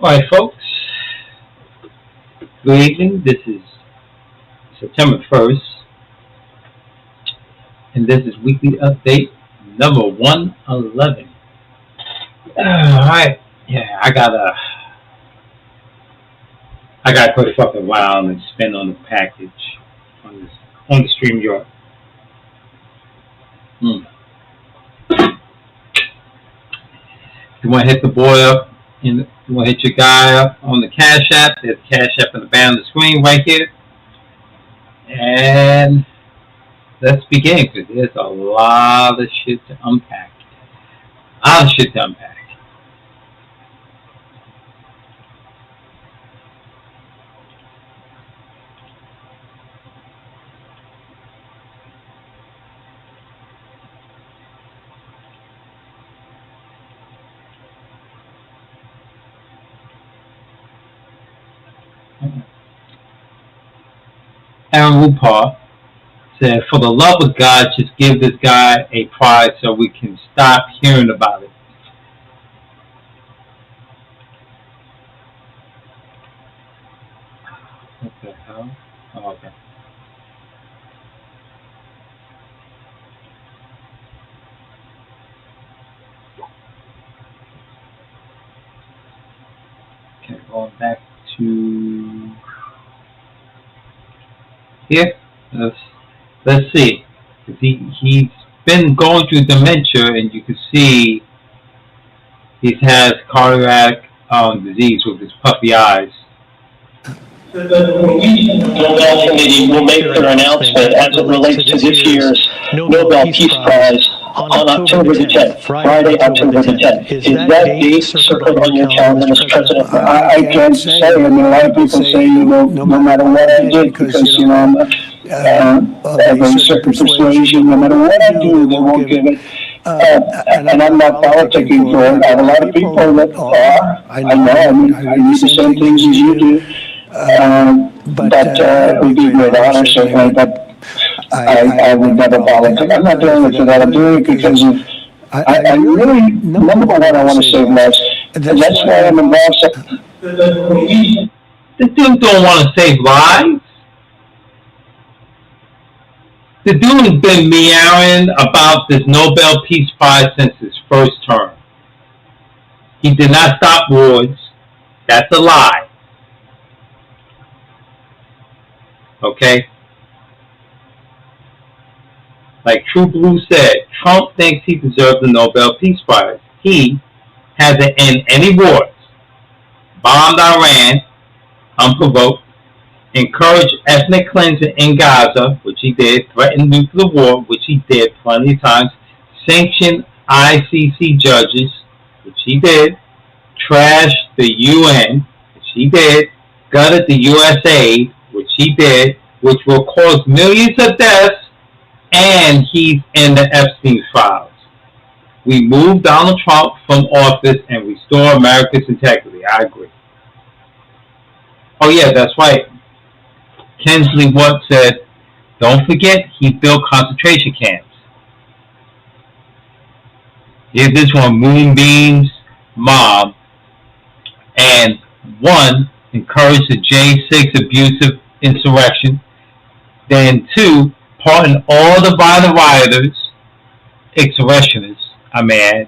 Alright, folks. Good evening. This is September 1st, and this is Weekly Update number 111. Alright. Yeah, I gotta put a fucking while and spend on the package on the stream yard. Hmm. You wanna hit the boy up you wanna hit your guy up on the Cash App. There's Cash App in the bottom of the screen right here. And let's begin because there's a lot of shit to unpack. A lot of shit to unpack. Aaron Rupar said, "For the love of God, just give this guy a prize so we can stop hearing about it." What the hell? Oh, okay. Okay, going back to here. Let's let's see. He's been going through dementia, and you can see he has cardiac disease with his puffy eyes. The Nobel Committee will make their announcement as it relates to this year's Nobel Peace Prize on October the 10th, Friday, October the 10th. Is that date circled on your calendar, Mr. President? I can't say. I mean, a lot of people say, no matter what I did, because, I'm of a certain persuasion, no matter what I do, they won't give it. And I'm not politicking for it. I have a lot of people that are. I know. I mean, I do the same things as you do. But it would be a great honor, certainly, but I would never politic. I'm not doing it for that. I'm doing it because I really, number one, I want to save lives. And that's why I'm involved. The dude don't want to save lives. The dude has been meowing about this Nobel Peace Prize since his first term. He did not stop wars. That's a lie. Okay? Like True Blue said, Trump thinks he deserves the Nobel Peace Prize. He hasn't ended any wars, bombed Iran unprovoked, encouraged ethnic cleansing in Gaza, which he did, threatened nuclear war, which he did plenty of times, sanctioned ICC judges, which he did, trashed the UN, which he did, gutted the USAID, which he did, which will cause millions of deaths, and he's in the Epstein files. We move Donald Trump from office and restore America's integrity. I agree. Oh yeah, that's right. Kinsley Watt said, "Don't forget he built concentration camps." Here's this one, Moonbeam's mom, and one, encouraged the J6 abusive insurrection. Then two, pardon all the violent rioters, insurrectionists, I mean,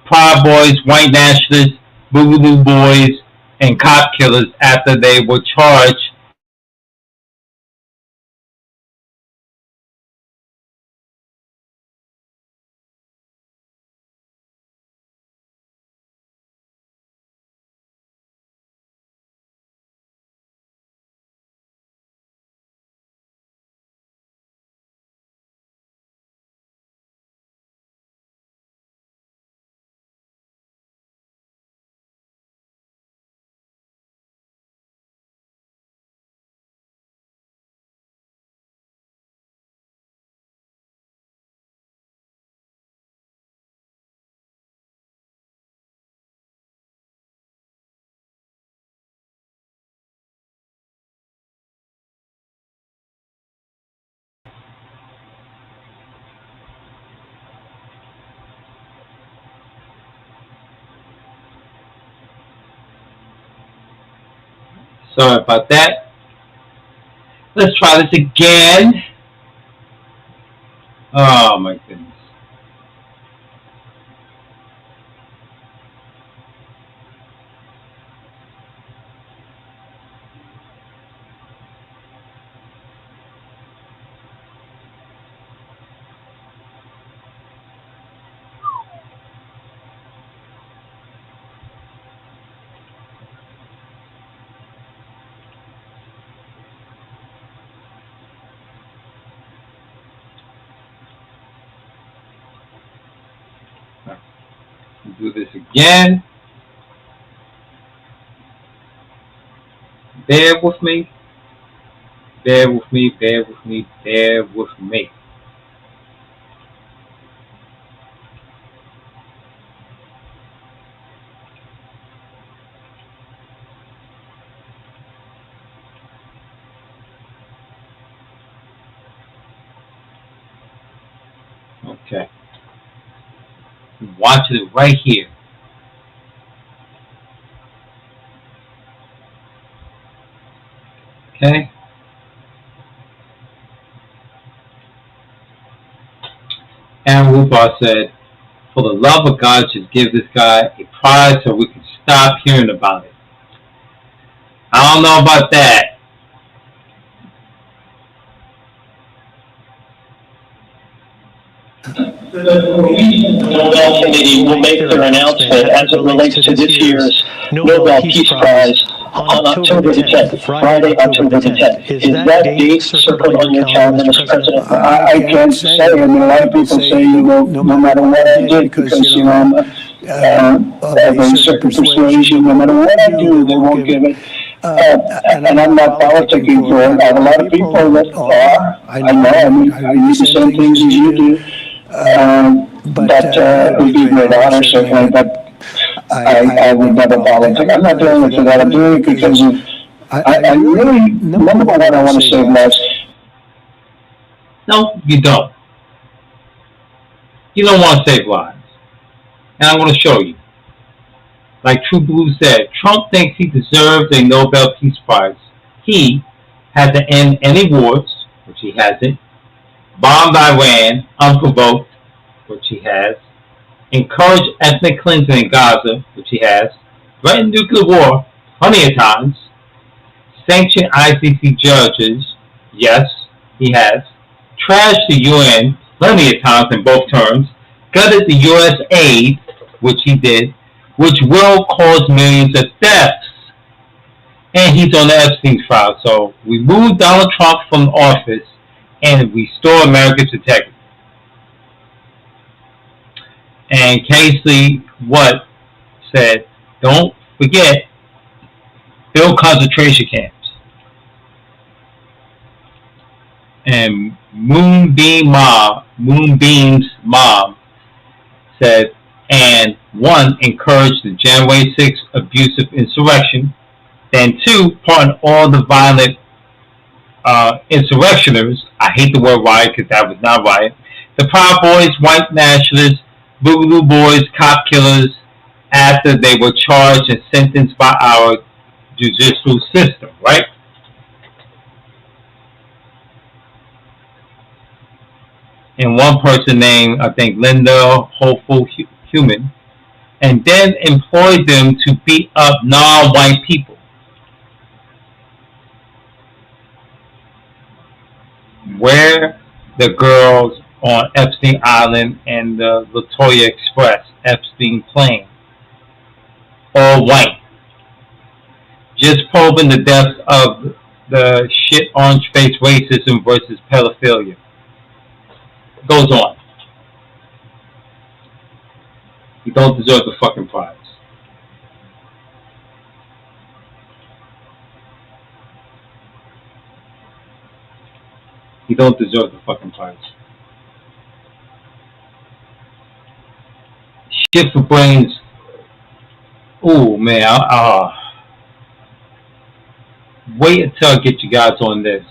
Proud Boys, white nationalists, Boogaloo Boys, and cop killers after they were charged Sorry about that. Let's try this again. Oh my goodness. Let's do this again. Bear with me. Bear with me. Bear with me. Bear with me. Okay. Watch it right here. Okay? Aaron Rubar said, for the love of God, just give this guy a prize so we can stop hearing about it. I don't know about that. The Nobel Committee will make their announcement as it relates to this year's Nobel Peace Prize on October the 10th, Friday, October the 10th. Is that date circled on your calendar, Mr. President? I can't say. I mean, a lot of people say, no matter what I did, because, I'm of a certain persuasion, no matter what I do, they won't give it. And I'm not politicking for it. I have a lot of people that are. I know. I mean, I use the same things as you do. But it would be a great honor, certainly, but I would never politic. I'm not doing it for that. I'm doing it because of, I really, number one, I want to save lives. No, you don't. You don't want to save lives. And I'm going to show you. Like True Blue said, Trump thinks he deserves a Nobel Peace Prize. He hasn't ended any wars, which he hasn't, bombed Iran unprovoked, which he has, encouraged ethnic cleansing in Gaza, which he has, threatened nuclear war plenty of times, sanctioned ICC judges, yes, he has, trashed the UN plenty of times in both terms, gutted the US aid, which he did, which will cause millions of deaths. And he's on the Epstein file. So we move Donald Trump from office and restore America's integrity. And Casey Watt said, don't forget, build concentration camps. And Moonbeam's mom said, and one, encouraged the January 6th abusive insurrection, then two, pardon all the violent insurrectioners. I hate the word riot because that was not riot. The Proud Boys, white nationalists, Boogaloo Boys, cop killers, after they were charged and sentenced by our judicial system, right? And one person named, I think, Linda Hopeful Human, and then employed them to beat up non-white people. Where the girls on Epstein Island and the Latoya Express, Epstein plane, all white. Just probing the depths of the shit orange face racism versus pedophilia. Goes on. You don't deserve the fucking prize. You don't deserve the fucking prize. Shit for brains. Ooh, man. Wait until I get you guys on this.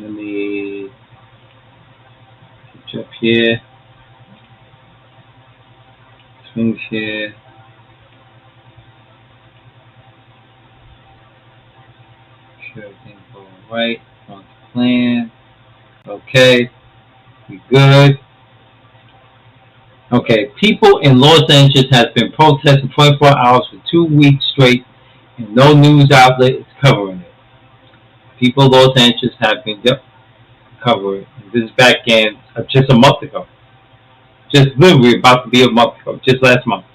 Let me switch up here. Swing here. Sure everything's going right. On the plan. Okay. We good. Okay. People in Los Angeles have been protesting 24 hours for 2 weeks straight, and no news outlet is covering it. People in Los Angeles have been covering it. This is back in just a month ago. Just literally about to be a month ago. Just last month.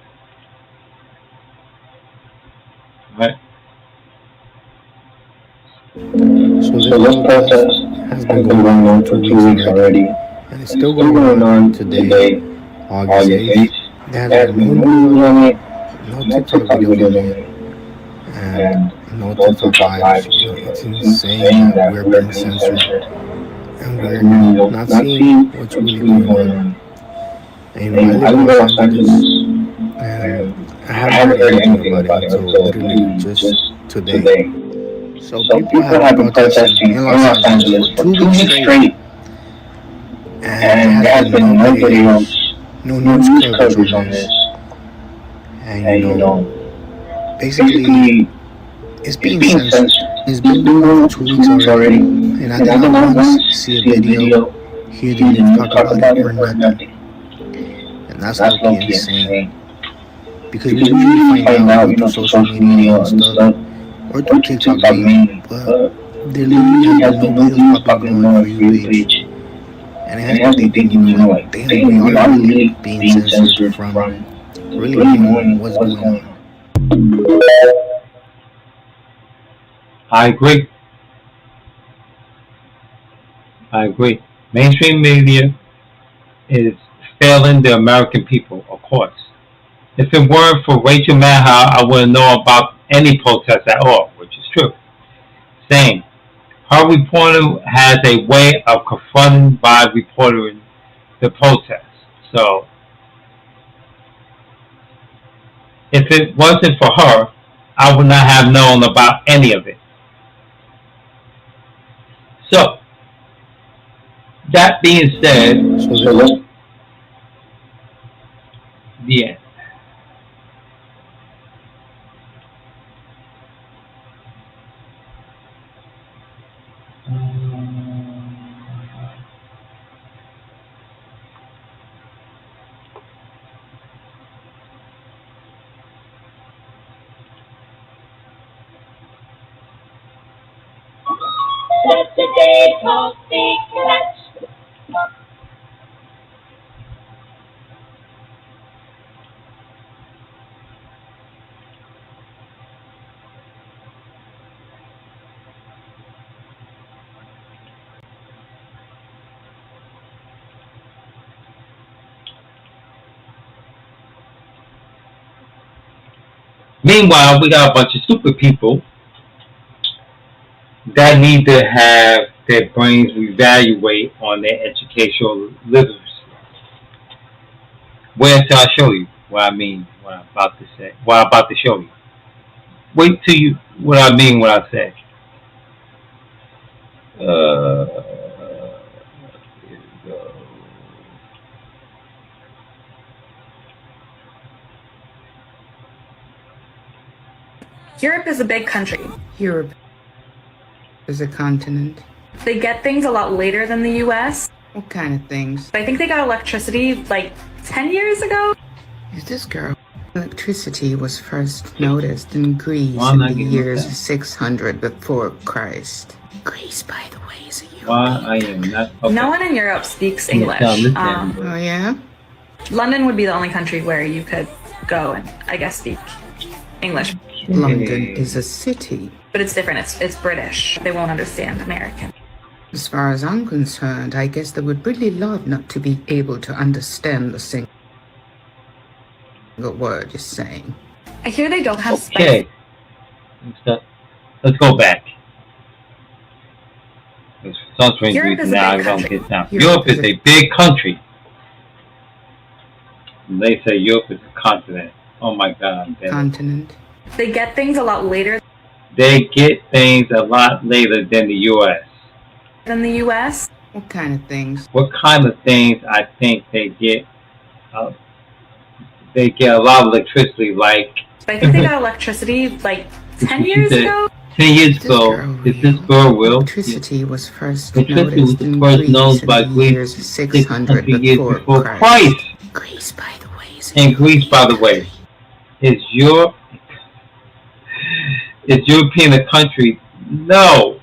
Right. So this protest has been going on for 2 weeks already, and it's still going on today, August 8th. There has been no news on it, no TikTok videos on it, and no TikTok lives. It's insane that we're being censored, and we're not seeing what's really going on. And I live in Los Angeles, and I haven't heard anything about it until literally just today. So people have been protesting in Los Angeles for 2 weeks straight, and there has been no news coverage on this. And basically, it's being censored. It's been going on for 2 weeks already, and I did not once see a video, hear the news talk about it or nothing. And that's low-key insane. Because we usually find out through social media and stuff, or through TikTok mainly, but there literally has been no videos popping on For You page. And it has me thinking, like, damn, we are really being censored from really knowing what's going on. I agree. Mainstream media is failing the American people, of course. If it weren't for Rachel Maddow, I wouldn't know about any protests at all, which is true. Same. Her reporting has a way of confronting by reporting the protests. So, if it wasn't for her, I would not have known about any of it. So, that being said, the end. Meanwhile, we got a bunch of stupid people that need to have their brains reevaluate on their educational literacy. Where till I show you what I mean, what I'm about to say, what I'm about to show you. Wait till you, what I mean, what I say. Here we go. Europe is a big country. Europe is a continent. They get things a lot later than the US. What kind of things? I think they got electricity like 10 years ago. Is this girl? Electricity was first noticed in Greece in the years 600 before Christ. Greece, by the way, is a European. Why I am not. Okay. No one in Europe speaks English. Oh, yeah? London would be the only country where you could go and, I guess, speak English. London is a city. But it's different. It's British. They won't understand American. As far as I'm concerned, I guess they would really love not to be able to understand the single word you're saying. I hear they don't have Okay. Let's go back. For some strange reason now I don't get down. Europe is a big country. And they say Europe is a continent. Oh my God, I'm dead. Continent. They get things a lot later. They get things a lot later than the U.S. than the U.S. What kind of things? What kind of things I think they get? They get a lot of electricity, like. But I think they got electricity like 10 years ago. 10 years ago, is this girl real? Electricity was first Electricity was noticed in first known Greece by in the Greece years 600 years before before Christ. Christ. Greece, by the way, is And Greece, by the way, is European a country? No.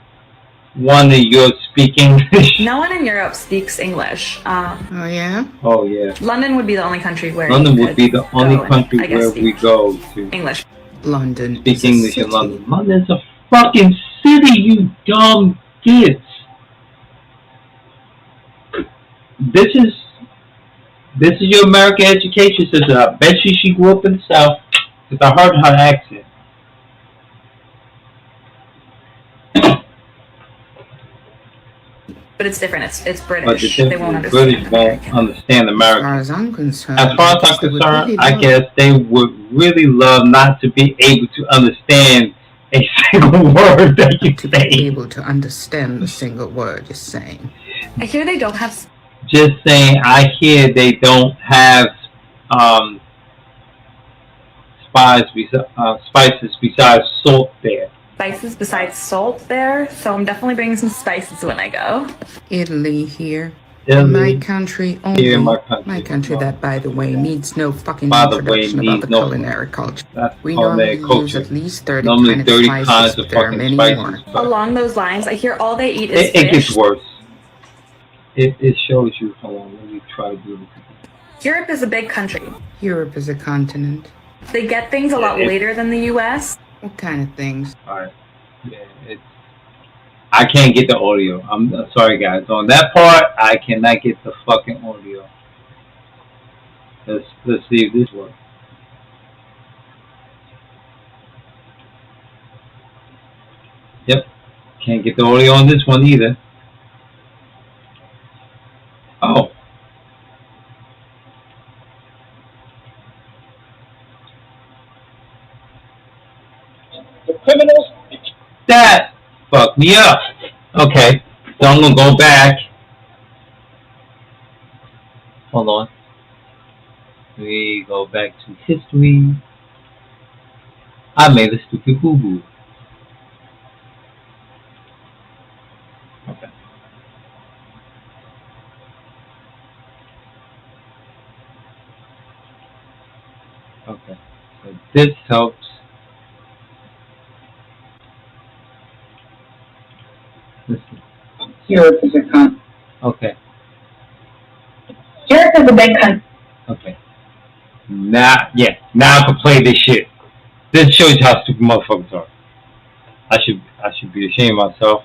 One that you're speaking English. No one in Europe speaks English. Oh, yeah? Oh yeah. London would be the only country where London you would could be the only go and, country I guess, where we speak go to English. London speak is a English in city. London. London's a fucking city, you dumb kids. This is your American education system. I bet you she grew up in the South, because I heard her accent. But it's different. It's But British. the They won't difference is understand British won't American. understand As American. far as I'm concerned, As far as I'm they would concerned, really I love guess they would really love not to be able to understand a single word that you to be say. able to understand the single word you're saying. I hear they don't have Just saying, I hear they don't have spices besides salt there. spices besides salt there, so I'm definitely bringing some spices when I go. Italy here. In my Italy, country only. here in my country. that, by the way, needs no fucking By the way, introduction about needs the no- culinary culture. That's We culinary normally use culture. at least 30 Normally kind of 30 spices, kinds but of there are fucking many spices. more. but Along those lines, I hear all they eat is it gets fish. worse. It shows you. Hold on, let me try to do this. Europe is a big country. Europe is a continent. They get things a lot later than the U.S. What kind of things? Alright. Yeah, I can't get the audio. I'm sorry, guys. On that part, I cannot get the fucking audio. Let's see if this works. Yep. Can't get the audio on this one either. Oh. The criminals. That fucked me up. Okay. So I'm gonna go back. Hold on. We go back to history. I made a stupid boo-boo. Okay. Okay. So this helps. Listen. Europe is a con. Okay. Europe is a big country. Okay. Now I can play this shit. This shows you how stupid motherfuckers are. I should be ashamed of myself.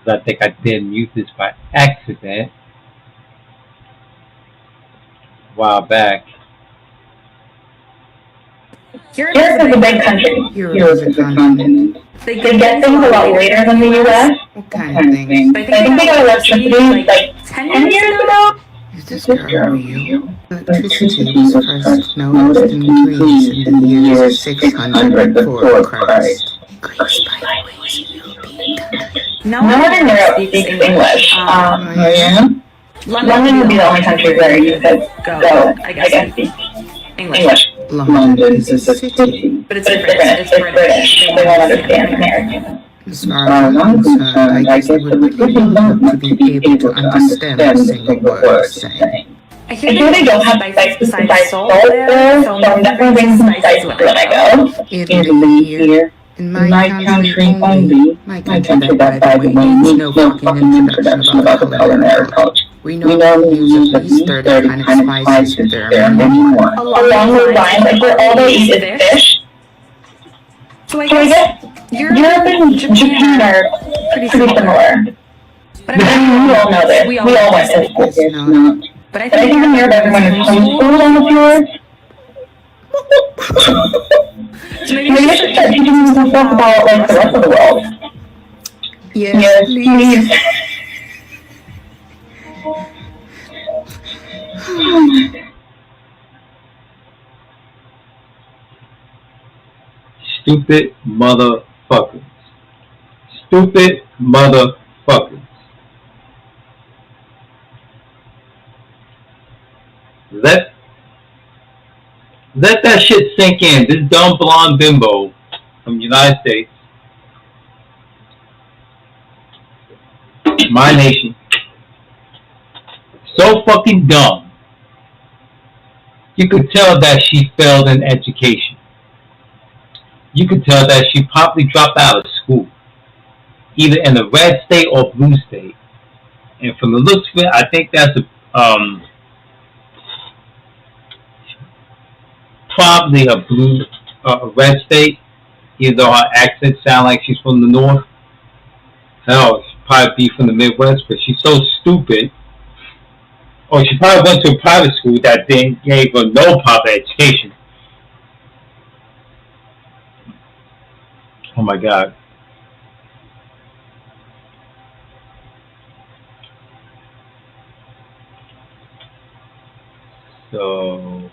Because I think I did mute this by accident. A while back. Europe Europe is a big country. Europe is a continent. They They get things a lot later than the U.S. What kind of things? I think they got electricity like 10 years ago. Is this girl real? Electricity was first noticed in Greece in the years 600 before Christ. Greece, by the way, is a European country. No No one one in Europe speaks English. London would be the only country where you could go, I guess, speak English. London is a city. But it's But it's different. different. It's It's British. They won't understand American. As far as I'm concerned, I guess it would really love to be able to understand a single word you're saying. I I hear they don't have spices besides salt there, so I'm definitely bringing some spices when I go. Italy here. In my country only. My country that, by the way, needs no fucking introduction about the culinary culture. We normally use at least 30 kind of spices, but there are many more. Along those lines, like where all they eat is fish. So I So I guess guess Europe and Japan are pretty similar. But I mean, we all know this. We all went to school. It's not. But I But I think in Europe everyone is homeschooled on the tours. So maybe Maybe I should start teaching them some stuff about like the rest of the world. Yes, please. please. Stupid motherfuckers. Stupid motherfuckers. Let that shit sink in. This dumb blonde bimbo from the United States, my nation, so fucking dumb. You could tell that she failed in education. You could tell that she probably dropped out of school, either in a red state or blue state. And from the looks of it, I think that's probably a blue, red state, even though her accent sounds like she's from the north. Hell, she'd probably be from the Midwest, but she's so stupid. Or she probably went to a private school that then gave her no proper education. Oh my God. So,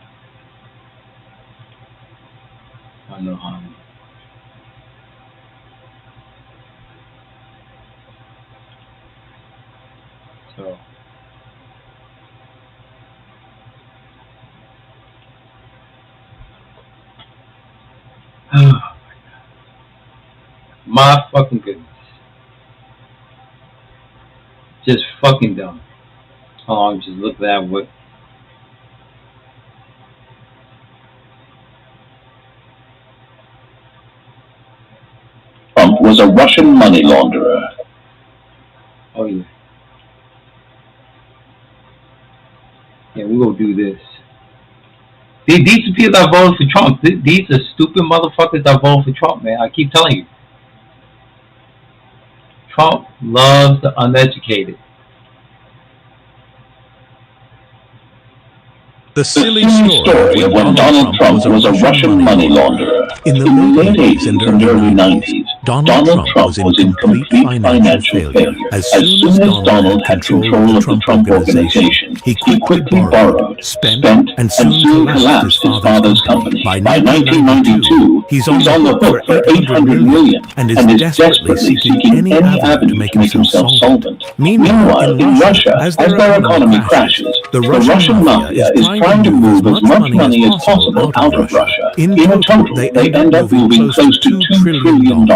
I don't know how. So, my fucking goodness. Just fucking dumb. Hold on, just look at that. What? Trump was a Russian money launderer. Oh yeah. Yeah, we're gonna do this. These are people that voted for Trump. These are stupid motherfuckers that voted for Trump, man. I keep telling you. Trump loves the uneducated. The silly story of when Donald Trump was a Russian money launderer. In the late 80s and early 90s, Donald Trump was in complete financial failure. As soon as Donald had control of the Trump Organization, he quickly borrowed, spent, and soon collapsed his father's company. By 1992, he's on the hook for $800 million and is desperately seeking any avenue to make himself solvent. Meanwhile, in Russia, as their economy crashes, the Russian mafia is trying to move as much money as possible out of Russia. In total, they end up moving close to $2 trillion.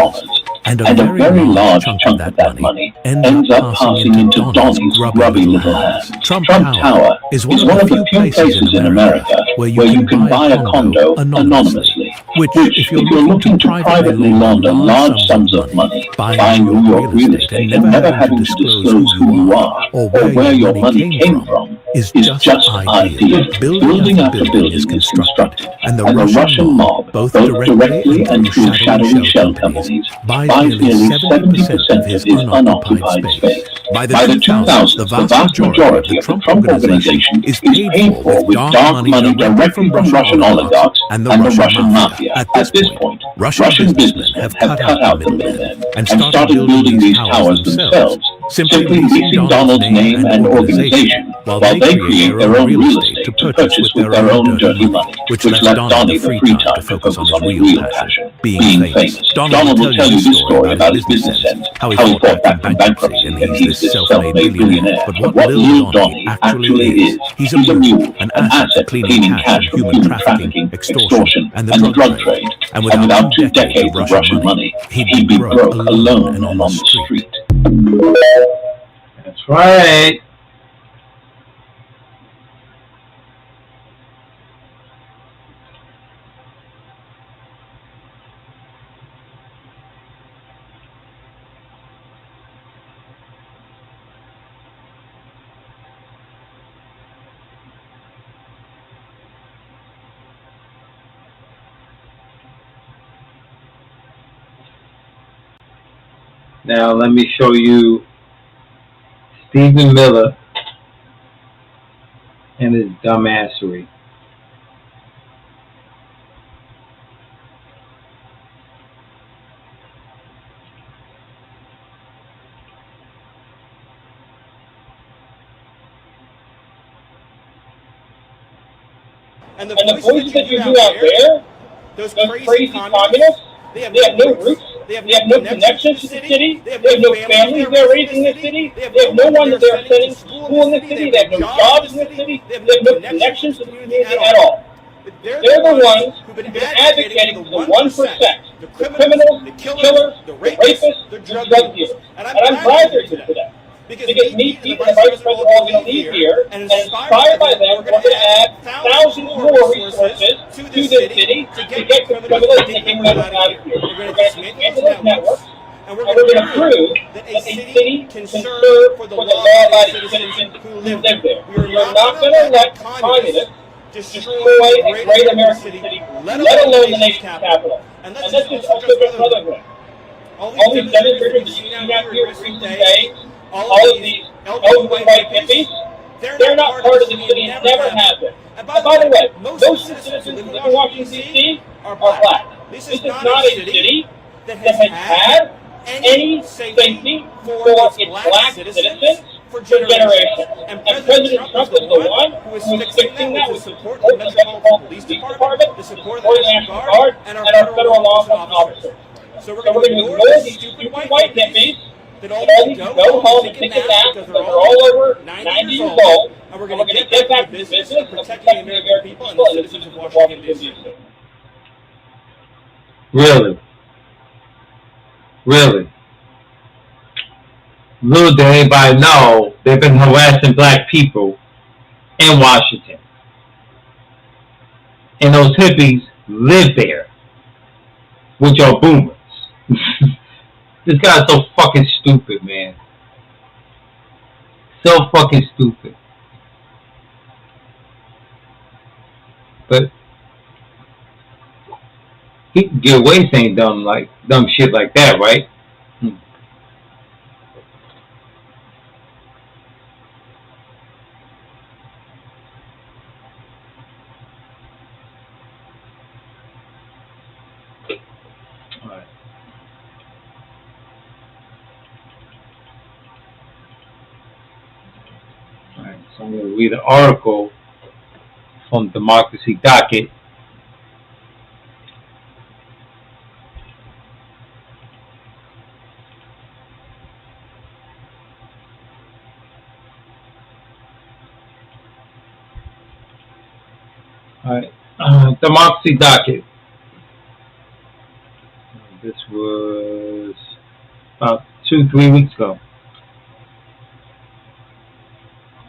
And a very large chunk of that money ends up passing into Donnie's grubby little hands. Trump Tower is one of the few places in America where you can buy a condo anonymously, which, if you're looking to privately launder large sums of money, buying New York real estate and never having to disclose who you are or where your money came from, is just ideal. Building after building is constructed, and the Russian mob, both directly and through shadowy shell companies, buys nearly 70% of his unoccupied space. By the 2000s, the vast majority of the Trump Organization is paid for with dark money directly from Russian oligarchs and the Russian mafia. At this point, Russian businessmen have cut out the middlemen and started building these towers themselves, simply leasing Donald's name and organization, while they create their own real estate to purchase with their own dirty money, which left Donnie the free time to focus on his real passion, being famous. Donald will tell you this story about his business ends, how he fought back from bankruptcy, and he's this self-made billionaire. But what Lil Donnie actually is, he's a mule, an asset cleaning cash from human trafficking, extortion, and the drug trade. And without 2 decades of Russian money, he'd be broke, alone, and on the street. That's right. Now let me show you Stephen Miller and his dumbassery. And the voices that you do out there, those crazy communists, they have no roots, they have no connections to the city, they have no families they're raising in the city, they have no one that they're sending to school in the city, they have no jobs in the city, they have no connections to the community at all. they're the ones who've been advocating for the 1%, the criminals, the killers, the rapists, the drug dealers. And I'm glad they're here today. Because me, Pete, and the Vice President are all going to leave here, and inspired by them, we're going to add thousands more resources to this city to get the criminals and taking them out of here. We're going to dismantle those networks, and we're going to prove that a city can serve for the law-abiding citizens who live there. We are not going to let communists destroy a great American city, let alone the nation's capital. And let's just also address another thing. All these demonstrators that you see out here in recent days, all of these elderly white hippies, they're not part of the city and never have been. And by the way, most citizens who live in Washington, D.C. are black. This is not a city that has had any safety for its black citizens for generations. And President Trump is the one who is fixing that with support of the Metropolitan Police Department, the support of the National Guard, and our federal law enforcement officers. So we're going to ignore these stupid white hippies that all need to go home and take a nap because they're all over 90 years old, and we're going to get back to the business of protecting the American people and the citizens of Washington, D.C. Really? Really? Little did anybody know they've been harassing black people in Washington. And those hippies live there, which are boomers. This guy's so fucking stupid, man. So fucking stupid. But he can get away saying dumb shit like that, right? Alright. Alright, so I'm going to read an article from Democracy Docket. Alright, Democracy Docket. This was about 2-3 weeks ago,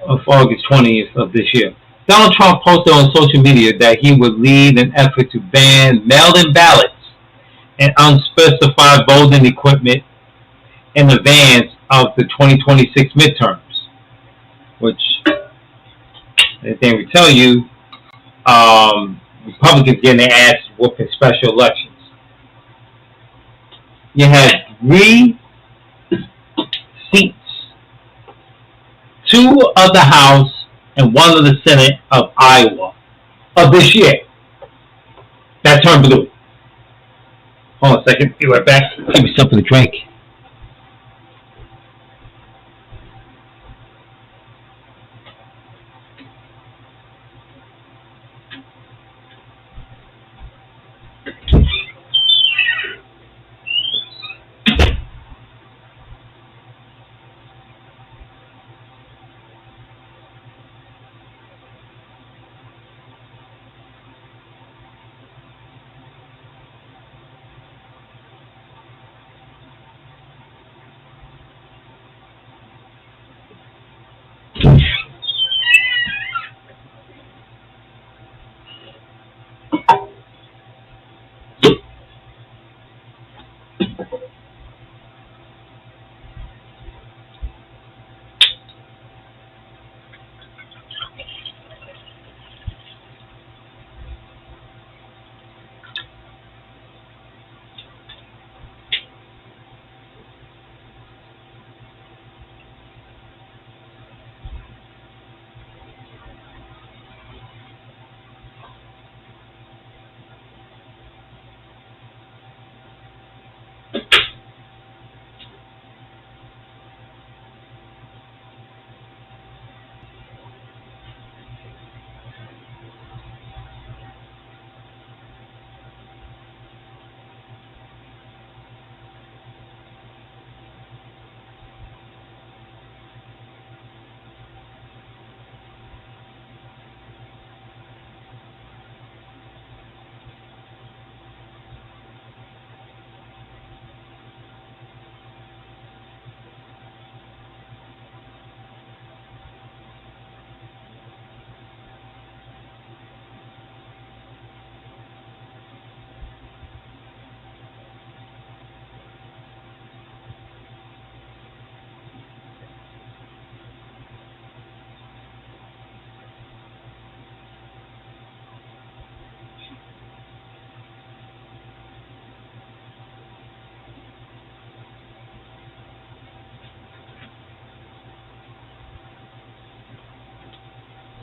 of August 20th of this year. Donald Trump posted on social media that he would lead an effort to ban mail-in ballots and unspecified voting equipment in advance of the 2026 midterms, which they would tell you Republicans getting their ass whooped in special elections. You had 3 seats, 2 of the House and 1 of the Senate of Iowa of this year that turned blue. Hold on a second, be right back. Give me something to drink.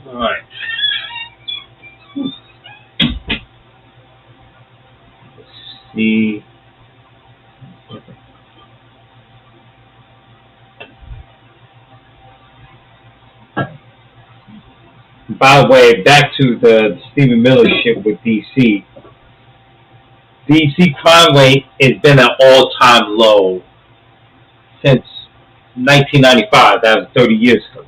All right. Let's see. By the way, back to the Stephen Miller shit with DC. DC crime rate has been at all-time low since 1995. That was 30 years ago.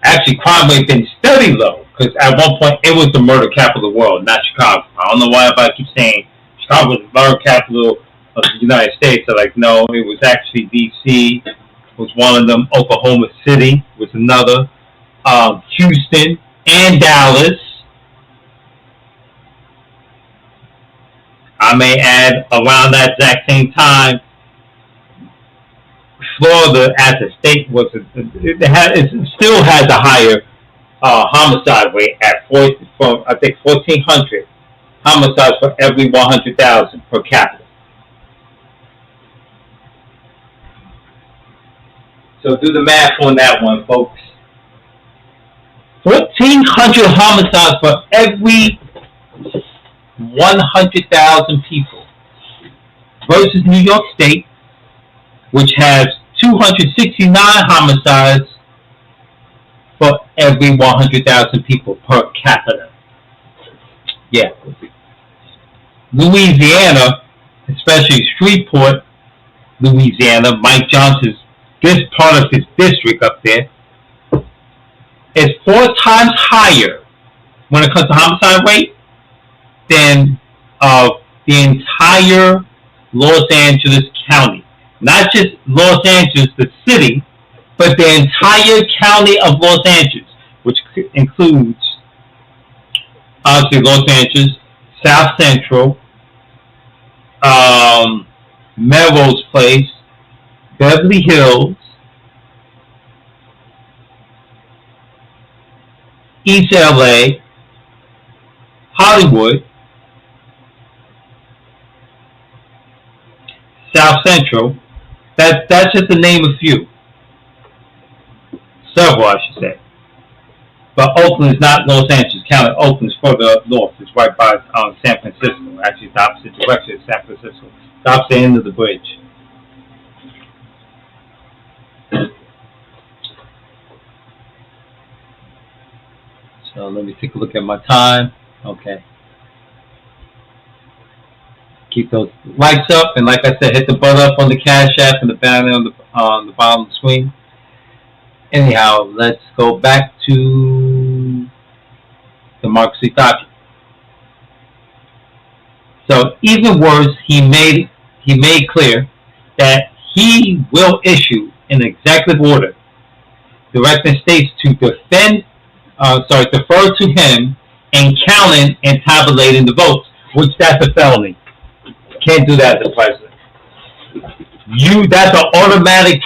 Actually, crime rate been steady low because at one point it was the murder capital of the world, not Chicago. I don't know why everybody keeps saying Chicago was the murder capital of the United States. They're like, no, it was actually DC. Was one of them. Oklahoma City was another. Houston and Dallas. I may add around that exact same time, Florida as a state it still has a higher homicide rate at 1,400 homicides for every 100,000 per capita. So do the math on that one, folks. 1,400 homicides for every 100,000 people versus New York State, which has 269 homicides for every 100,000 people per capita. Yeah. Louisiana, especially Shreveport, Louisiana, Mike Johnson's, this part of his district up there, is 4 times higher when it comes to homicide rate than the entire Los Angeles County. Not just Los Angeles, the city, but the entire county of Los Angeles, which includes obviously Los Angeles, South Central, Melrose Place, Beverly Hills, East LA, Hollywood, South Central. That's just to name a few. Several, I should say. But Oakland is not Los Angeles County. Oakland is further up north. It's right by San Francisco. Actually, it's the opposite direction of San Francisco. The opposite end of the bridge. So let me take a look at my time. Okay. Keep those lights up, and like I said, hit the button up on the Cash App and the banner on the bottom of the screen. Anyhow, let's go back to the Marcus Itachi. So even worse, he made clear that he will issue an executive order directing states to defer to him in counting and tabulating the votes, which that's a felony. Can't do that as the president. That's an automatic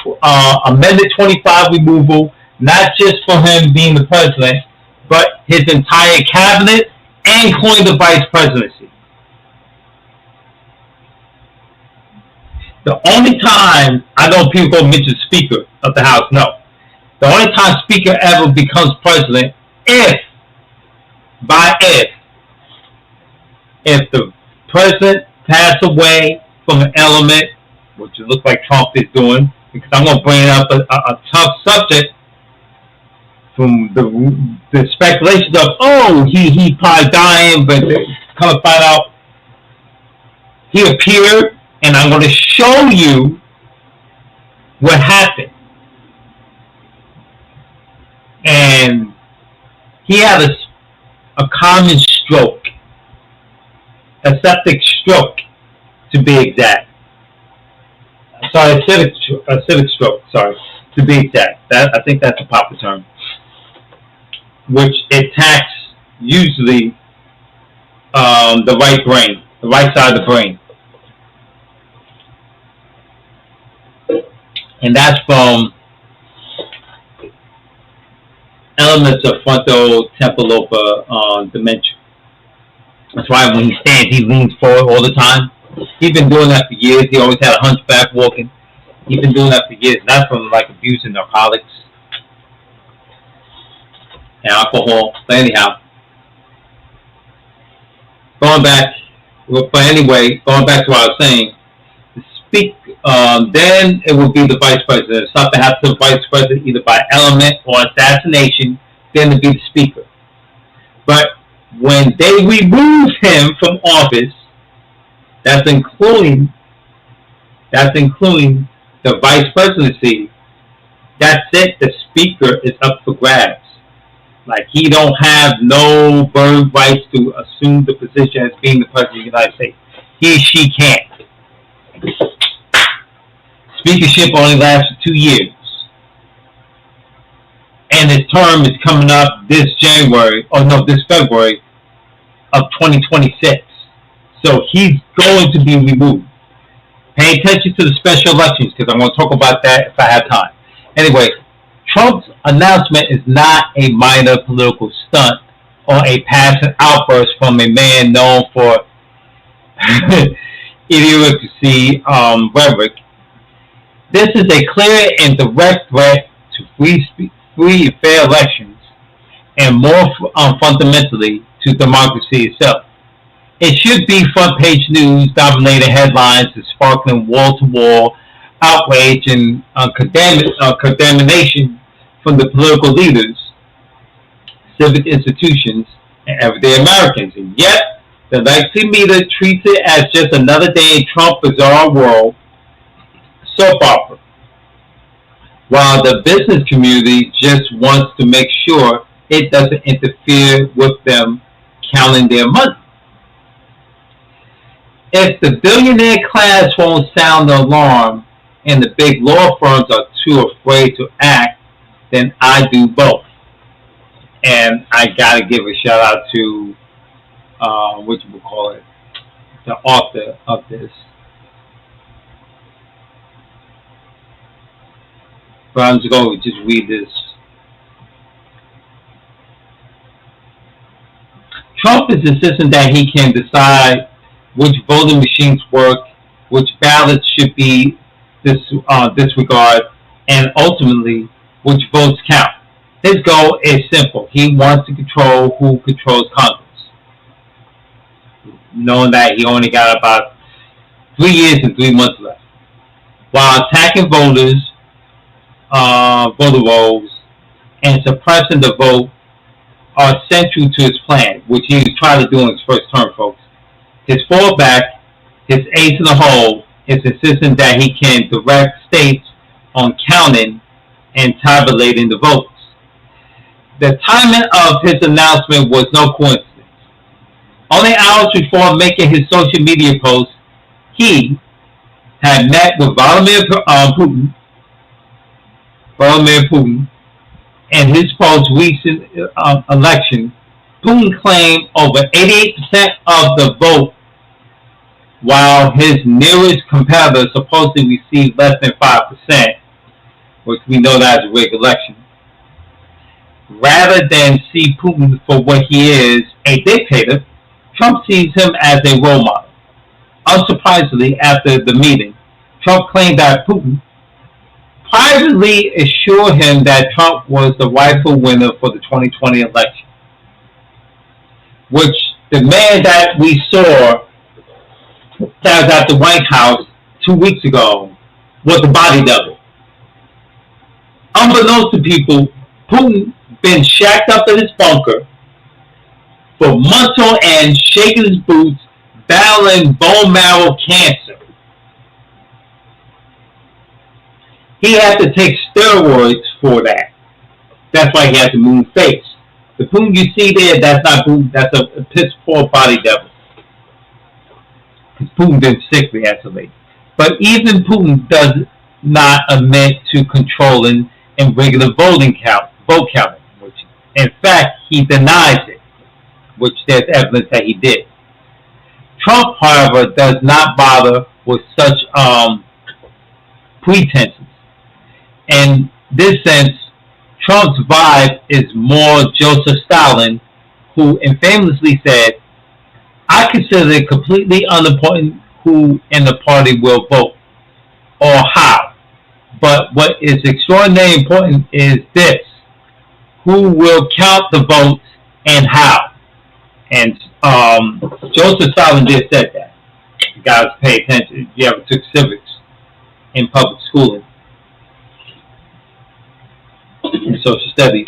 amended 25 removal, not just for him being the president, but his entire cabinet, and including the vice presidency. The only time, I know people go mention Speaker of the House, no. The only time Speaker ever becomes president if the president passed away from an element, which it looks like Trump is doing, because I'm going to bring up a tough subject from the speculations of, he probably dying, but come to find out he appeared, and I'm going to show you what happened. And he had a common stroke, a septic stroke, to be exact. Sorry, acidic stroke. Sorry, to be exact. I think that's a proper term. Which attacks usually the right brain, the right side of the brain, and that's from elements of frontotemporal dementia. That's why when he stands, he leans forward all the time. He's been doing that for years. He always had a hunchback walking. He's been doing that for years. That's from like abusing narcotics. and alcohol. But anyhow, going back to what I was saying, then it would be the vice president. If something happens to the vice president, either by element or assassination, then it'd be the speaker. But when they remove him from office, that's including the vice presidency, that's it. The speaker is up for grabs. Like, he don't have no bird rights to assume the position as being the president of the United States. He or she can't. Speakership only lasts for 2 years. And his term is coming up this February of 2026. So he's going to be removed. Pay attention to the special elections, because I'm going to talk about that if I have time. Anyway, Trump's announcement is not a minor political stunt or a passing outburst from a man known for idiocy rhetoric. This is a clear and direct threat to free and fair elections, and more fundamentally to democracy itself. It should be front-page news, dominating headlines, and sparkling wall-to-wall outrage and condemnation from the political leaders, civic institutions, and everyday Americans. And yet, the legacy media treats it as just another day in Trump's bizarre world soap opera, while the business community just wants to make sure it doesn't interfere with them counting their money. If the billionaire class won't sound the alarm and the big law firms are too afraid to act, then I do both. And I gotta give a shout out to the author of this. But I'm just going to just read this. Trump is insisting that he can decide which voting machines work, which ballots should be disregarded, and ultimately which votes count. His goal is simple. He wants to control who controls Congress, knowing that he only got about 3 years and 3 months left, while attacking voter rolls and suppressing the vote are central to his plan, which he was trying to do in his first term, folks. His fallback, his ace in the hole, is insisting that he can direct states on counting and tabulating the votes. The timing of his announcement was no coincidence. Only hours before making his social media post, he had met with Vladimir Putin. In his most recent election, Putin claimed over 88% of the vote, while his nearest competitor supposedly received less than 5%, which we know that is a rigged election. Rather than see Putin for what he is, a dictator, Trump sees him as a role model. Unsurprisingly, after the meeting, Trump claimed that Putin privately assured him that Trump was the rightful winner for the 2020 election, which the man that we saw that was at the White House 2 weeks ago was a body double. Unbeknownst to people, Putin been shacked up in his bunker for months on end, shaking his boots, battling bone marrow cancer. He had to take steroids for that. That's why he had to move face. The Putin you see there, that's not Putin, that's a piss poor body devil. Because Putin been sickly as of late. But even Putin does not admit to controlling and regular vote counting, which in fact he denies it, which there's evidence that he did. Trump, however, does not bother with such pretenses. In this sense, Trump's vibe is more Joseph Stalin, who infamously said, "I consider it completely unimportant who in the party will vote or how. But what is extraordinarily important is this: who will count the votes and how. And Joseph Stalin did said that. You guys pay attention if you ever took civics in public schooling and social studies.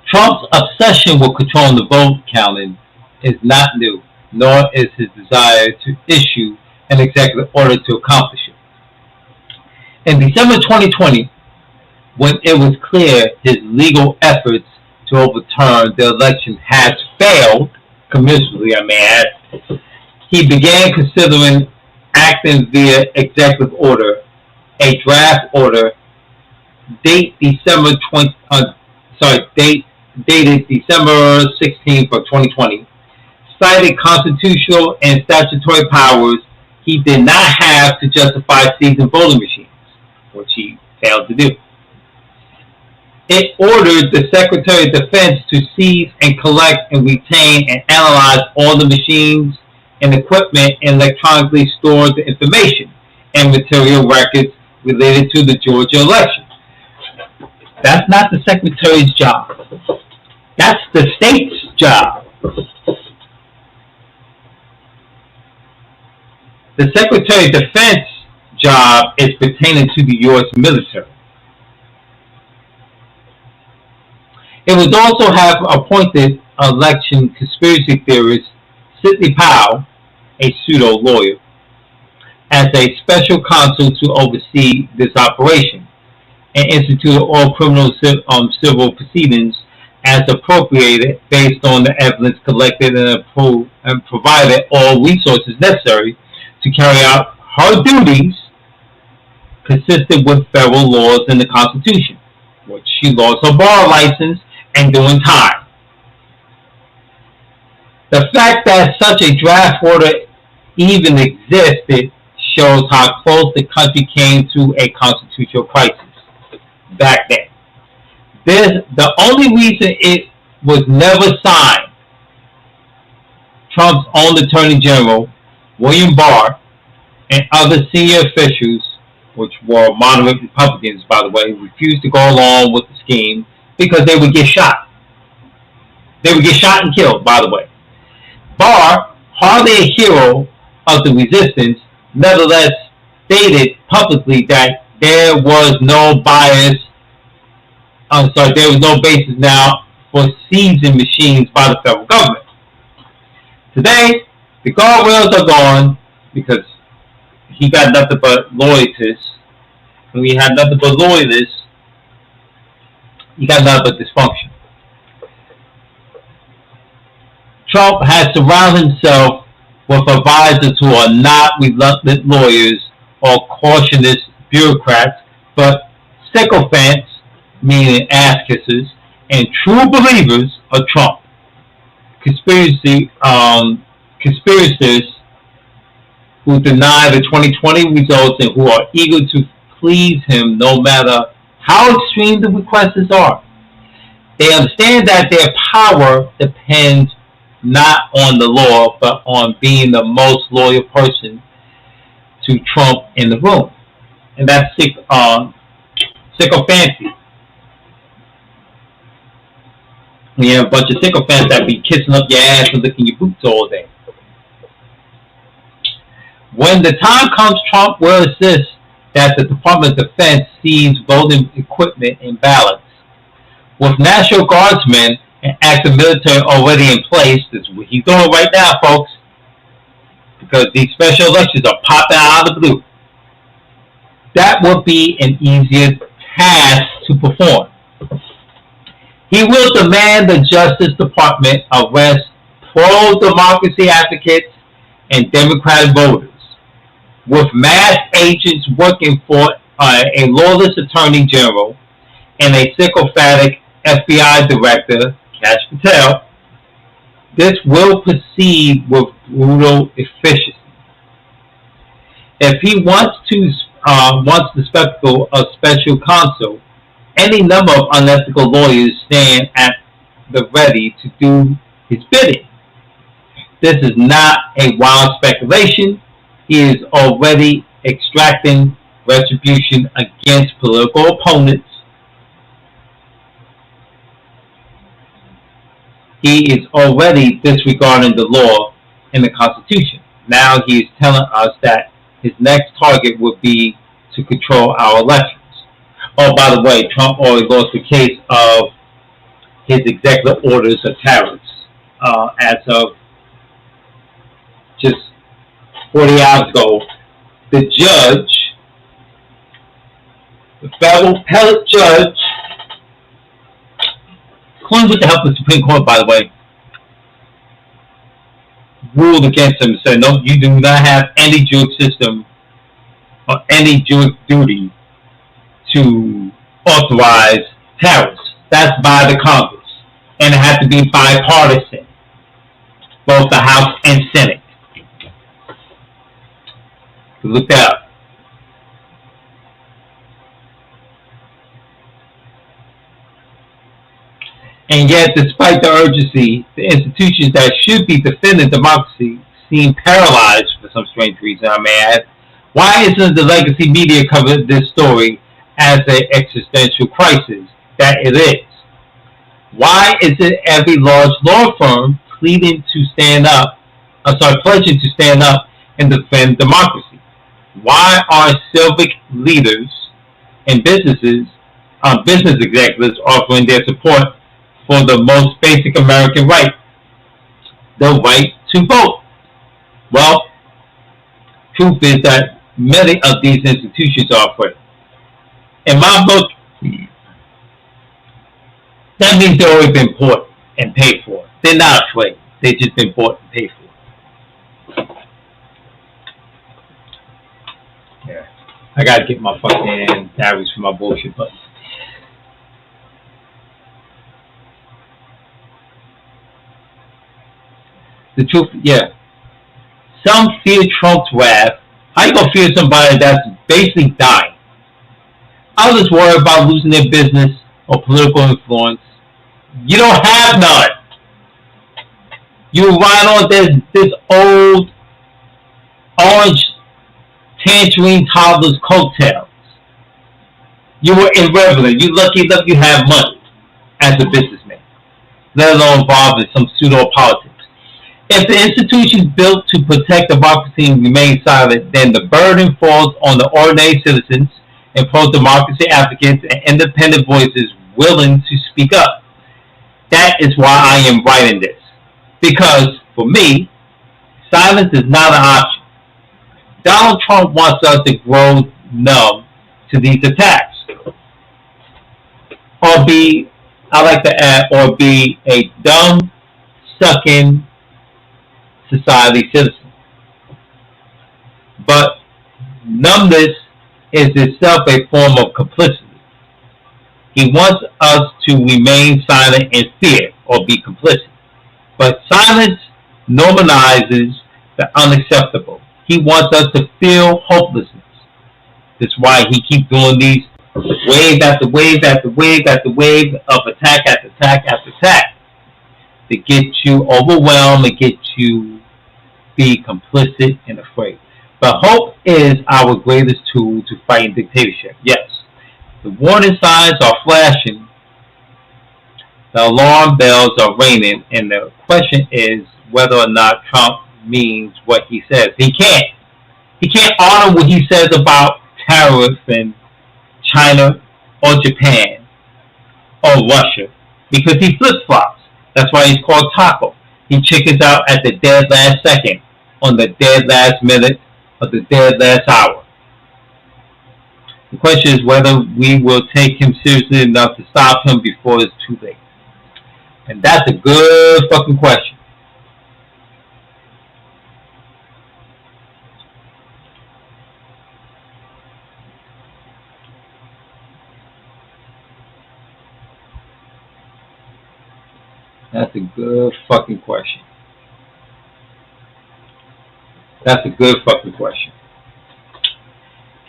Trump's obsession with controlling the vote counting is not new, nor is his desire to issue an executive order to accomplish it. In December 2020, when it was clear his legal efforts to overturn the election had failed, commissionally, he began considering acting via executive order, a draft order dated December 16th of 2020, cited constitutional and statutory powers he did not have to justify seizing voting machines, which he failed to do. It ordered the Secretary of Defense to seize and collect and retain and analyze all the machines and equipment and electronically stored information and material records related to the Georgia election. That's not the Secretary's job. That's the state's job. The Secretary of Defense job is pertaining to the U.S. military. It would also have appointed election conspiracy theorist Sidney Powell, a pseudo-lawyer, as a special counsel to oversee this operation and institute all criminal civil proceedings as appropriated based on the evidence collected and provided all resources necessary to carry out her duties consistent with federal laws and the Constitution, which she lost her bar license and doing time. The fact that such a draft order even existed shows how close the country came to a constitutional crisis back then. The only reason it was never signed, Trump's own Attorney General, William Barr, and other senior officials, which were moderate Republicans, by the way, refused to go along with the scheme because they would get shot. They would get shot and killed, by the way. Barr, hardly a hero of the resistance, nevertheless stated publicly that there was no bias, there was no basis now for seizing machines by the federal government. Today, the guardrails are gone because he got nothing but loyalists. When we had nothing but loyalists, he got nothing but dysfunction. Trump has surrounded himself with advisors who are not reluctant lawyers or cautious bureaucrats, but sycophants, meaning ass kissers, and true believers of Trump. Conspiracists who deny the 2020 results and who are eager to please him no matter how extreme the requests are. They understand that their power depends not on the law, but on being the most loyal person to Trump in the room. And that's sycophancy. You have a bunch of sycophants that be kissing up your ass and licking your boots all day. When the time comes, Trump will insist that the Department of Defense seize voting equipment and ballots. With National Guardsmen and active military already in place, this is what he's doing right now, folks, because these special elections are popping out of the blue. That would be an easier task to perform. He will demand the Justice Department arrest pro-democracy advocates and Democratic voters, with mass agents working for a lawless Attorney General and a sycophantic FBI Director, Kash Patel. This will proceed with brutal efficiency. If he wants the spectacle of special counsel, any number of unethical lawyers stand at the ready to do his bidding. This is not a wild speculation. He is already extracting retribution against political opponents he is already disregarding the law and the Constitution. Now he is telling us that his next target would be to control our elections. Oh, by the way, Trump already lost the case of his executive orders of tariffs as of just 40 hours ago. The judge, the federal appellate judge, according with the help of the Supreme Court, by the way, ruled against him and said, no, you do not have any Jewish system or any Jewish duty to authorize tariffs. That's by the Congress. And it has to be bipartisan, both the House and Senate. Look that up. And yet, despite the urgency, the institutions that should be defending democracy seem paralyzed for some strange reason, I may add. Why isn't the legacy media covered this story as an existential crisis that it is? Why isn't every large law firm pledging to stand up and defend democracy? Why are civic leaders and business executives offering their support for the most basic American right, the right to vote? Well, truth is that many of these institutions are afraid. In my book, that means they've already been bought and paid for. They're not afraid. They've just been bought and paid for. Yeah. I gotta get my fucking diaries for my bullshit button. The truth, yeah. Some fear Trump's wrath. How you gonna fear somebody that's basically dying? Others worry about losing their business or political influence. You don't have none. You ride on this old orange tangerine toddler's coattails. You were irreverent. You lucky enough you have money as a businessman, let alone involved in some pseudo politics. If the institutions built to protect democracy remain silent, then the burden falls on the ordinary citizens and pro-democracy advocates and independent voices willing to speak up. That is why I am writing this. Because, for me, silence is not an option. Donald Trump wants us to grow numb to these attacks. Or be a dumb, sucking society citizen. But numbness is itself a form of complicity. He wants us to remain silent in fear or be complicit. But silence normalizes the unacceptable. He wants us to feel hopelessness. That's why he keeps doing these wave after wave after wave after wave of attack after attack after attack to get you overwhelmed and get you be complicit and afraid. But hope is our greatest tool to fight dictatorship. Yes. The warning signs are flashing. The alarm bells are ringing, and the question is whether or not Trump means what he says. He can't. He can't honor what he says about tariffs in China or Japan or Russia because he flip-flops. That's why he's called Taco. He chickens out at the dead last second, on the dead last minute, or the dead last hour. The question is whether we will take him seriously enough to stop him before it's too late. And that's a good fucking question. That's a good fucking question. That's a good fucking question.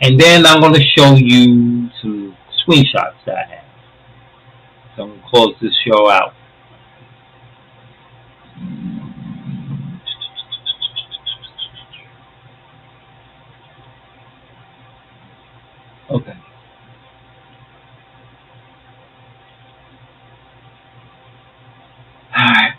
And then I'm going to show you some screenshots that I have. So I'm going to close this show out. Okay. Alright.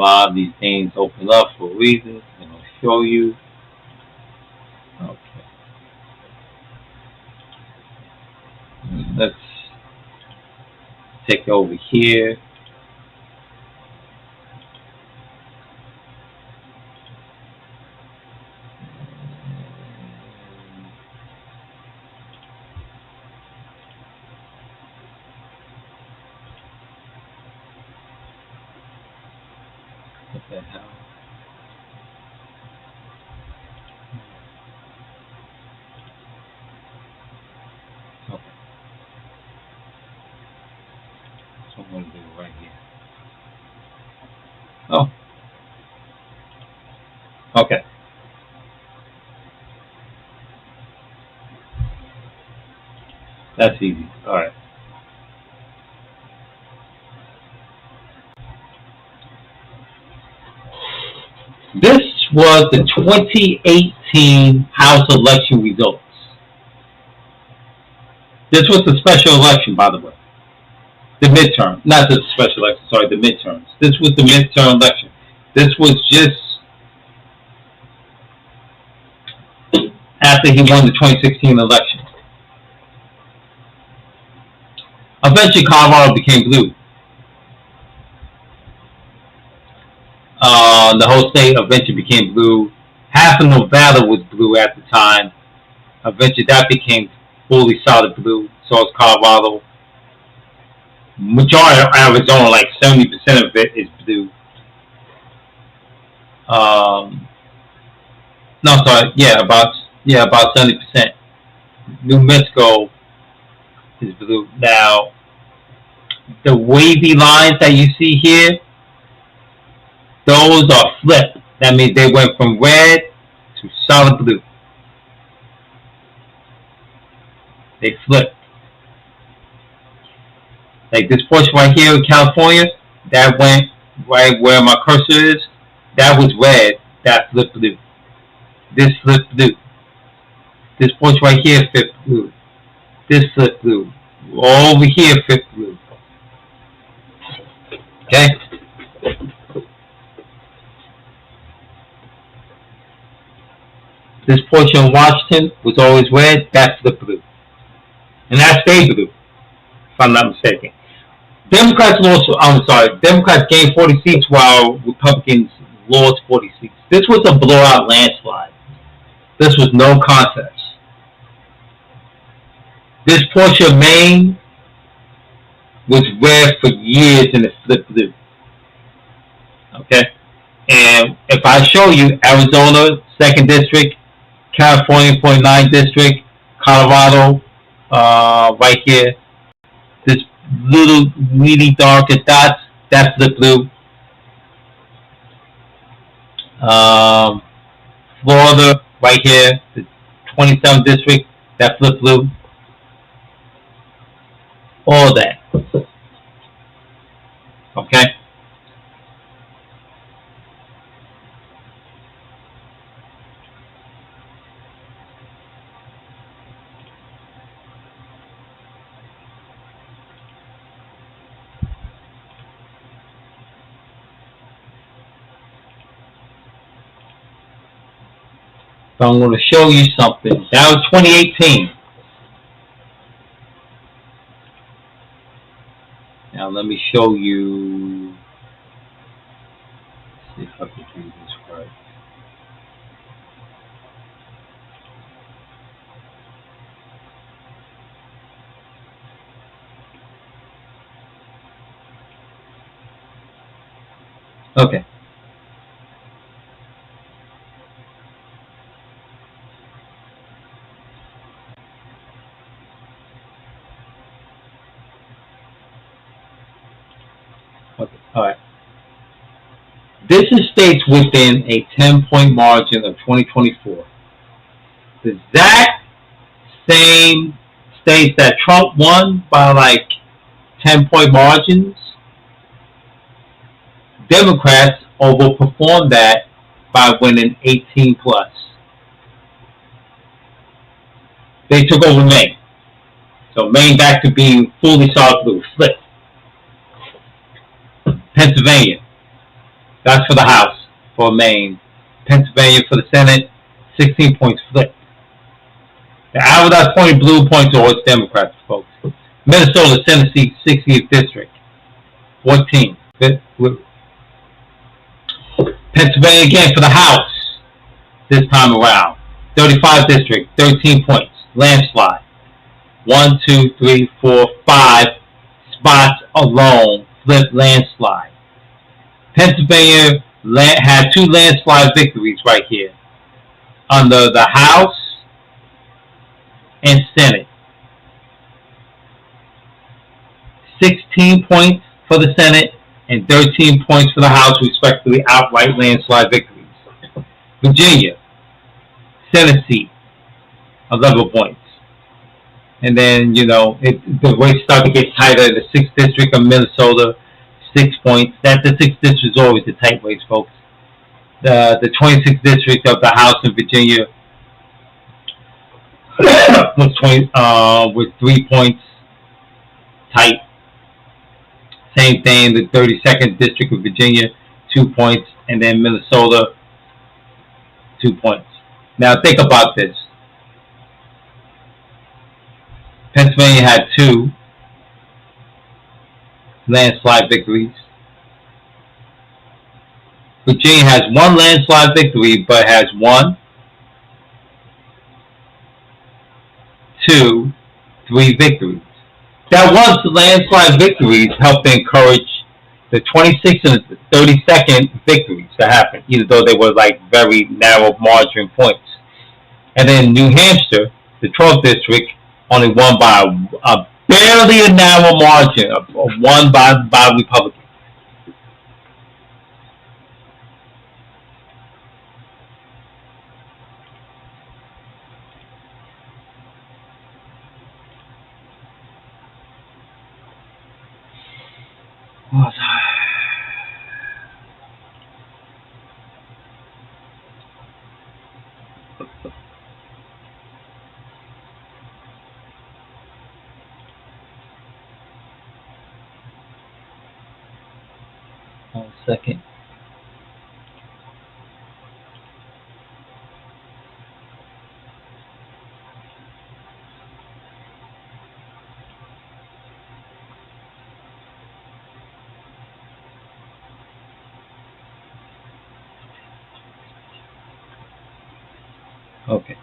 lot of these things open up for a reason, and I'll show you. Okay. Let's take it over here. What the hell? Okay. So I'm going to do it right here. Oh. Okay. That's easy. All right. This was the 2018 House election results. This was the special election, by the way. The midterm, not the special election, sorry, the midterms. This was the midterm election. This was just after he won the 2016 election. Eventually, Colorado became blue. The whole state eventually became blue. Half of Nevada was blue at the time. Eventually, that became fully solid blue. So is Colorado. Majority of Arizona, like 70% of it, is blue. About 70%. New Mexico is blue. Now, the wavy lines that you see here, those are flipped. That means they went from red to solid blue. They flipped. Like this portion right here in California, that went right where my cursor is. That was red. That flipped blue. This flipped blue. This portion right here flipped blue. This flipped blue. Over here flipped blue. Okay? This portion of Washington was always red. That flipped blue. And that stayed blue, if I'm not mistaken. Democrats gained 40 seats while Republicans lost 40 seats. This was a blowout landslide. This was no contest. This portion of Maine was red for years and it flipped blue. Okay? And if I show you Arizona, 2nd District, California, 49th District, Colorado, right here, this little really darkest dots, that's the blue. Florida, right here, the 27th District, that flip blue. All that. Okay? So I'm going to show you something. That was 2018. Now let me show you. Let's see if I can do this right. Okay. All right. This is states within a 10-point margin of 2024. The exact same states that Trump won by like 10-point margins, Democrats overperformed that by winning 18 plus. They took over Maine. So Maine back to being fully solid blue, flipped. Pennsylvania, That's for the House, for Maine. Pennsylvania for the Senate, 16 points flipped. The arrow that's pointing blue points towards Democrats, folks. Minnesota Senate seat, 60th district, 14. Pennsylvania again for the House this time around. 35th district, 13 points. Landslide. 1, 2, 3, 4, 5 spots alone. Flip landslide. Pennsylvania had 2 landslide victories right here. Under the House and Senate. 16 points for the Senate and 13 points for the House, respectively, outright landslide victories. Virginia, Senate seat, 11 points. And then, the race started to get tighter in the 6th district of Minnesota, 6 points. The 6th district is always the tight race, folks. The 26th district of the House in Virginia was 3 points tight. Same thing, the 32nd district of Virginia, 2 points, and then Minnesota, 2 points. Now think about this. Pennsylvania had 2 landslide victories. Virginia has 1 landslide victory, but has 1, 2, 3 victories. That was the landslide victories helped encourage the 26th and the 32nd victories to happen, even though they were like very narrow margin points. And then New Hampshire, the 12th district, only won by a barely a narrow margin of 1 by Republicans. One second. Okay.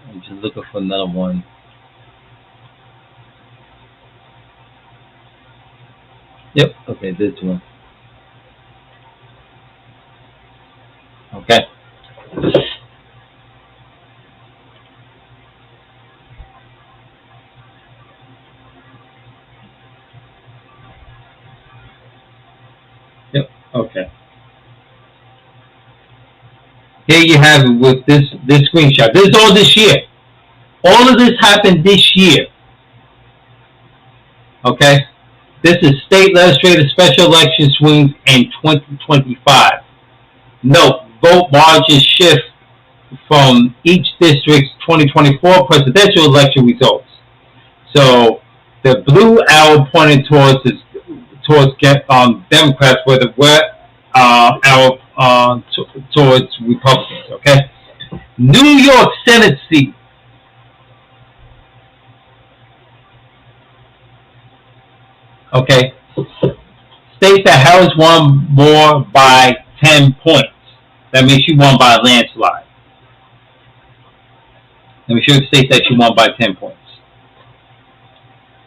I'm just looking for another one. Yep, okay, this one. Okay. Yep, okay. Here you have it with this screenshot. This is all this year. All of this happened this year. Okay? This is state legislative special election swings in 2025. Note, vote margins shift from each district's 2024 presidential election results. So the blue arrow pointing towards Democrats, where the red arrow towards Republicans. Okay, New York Senate seat. Okay, states that Harris won more by 10 points. That means she won by a landslide. Let me show you the states that she won by 10 points.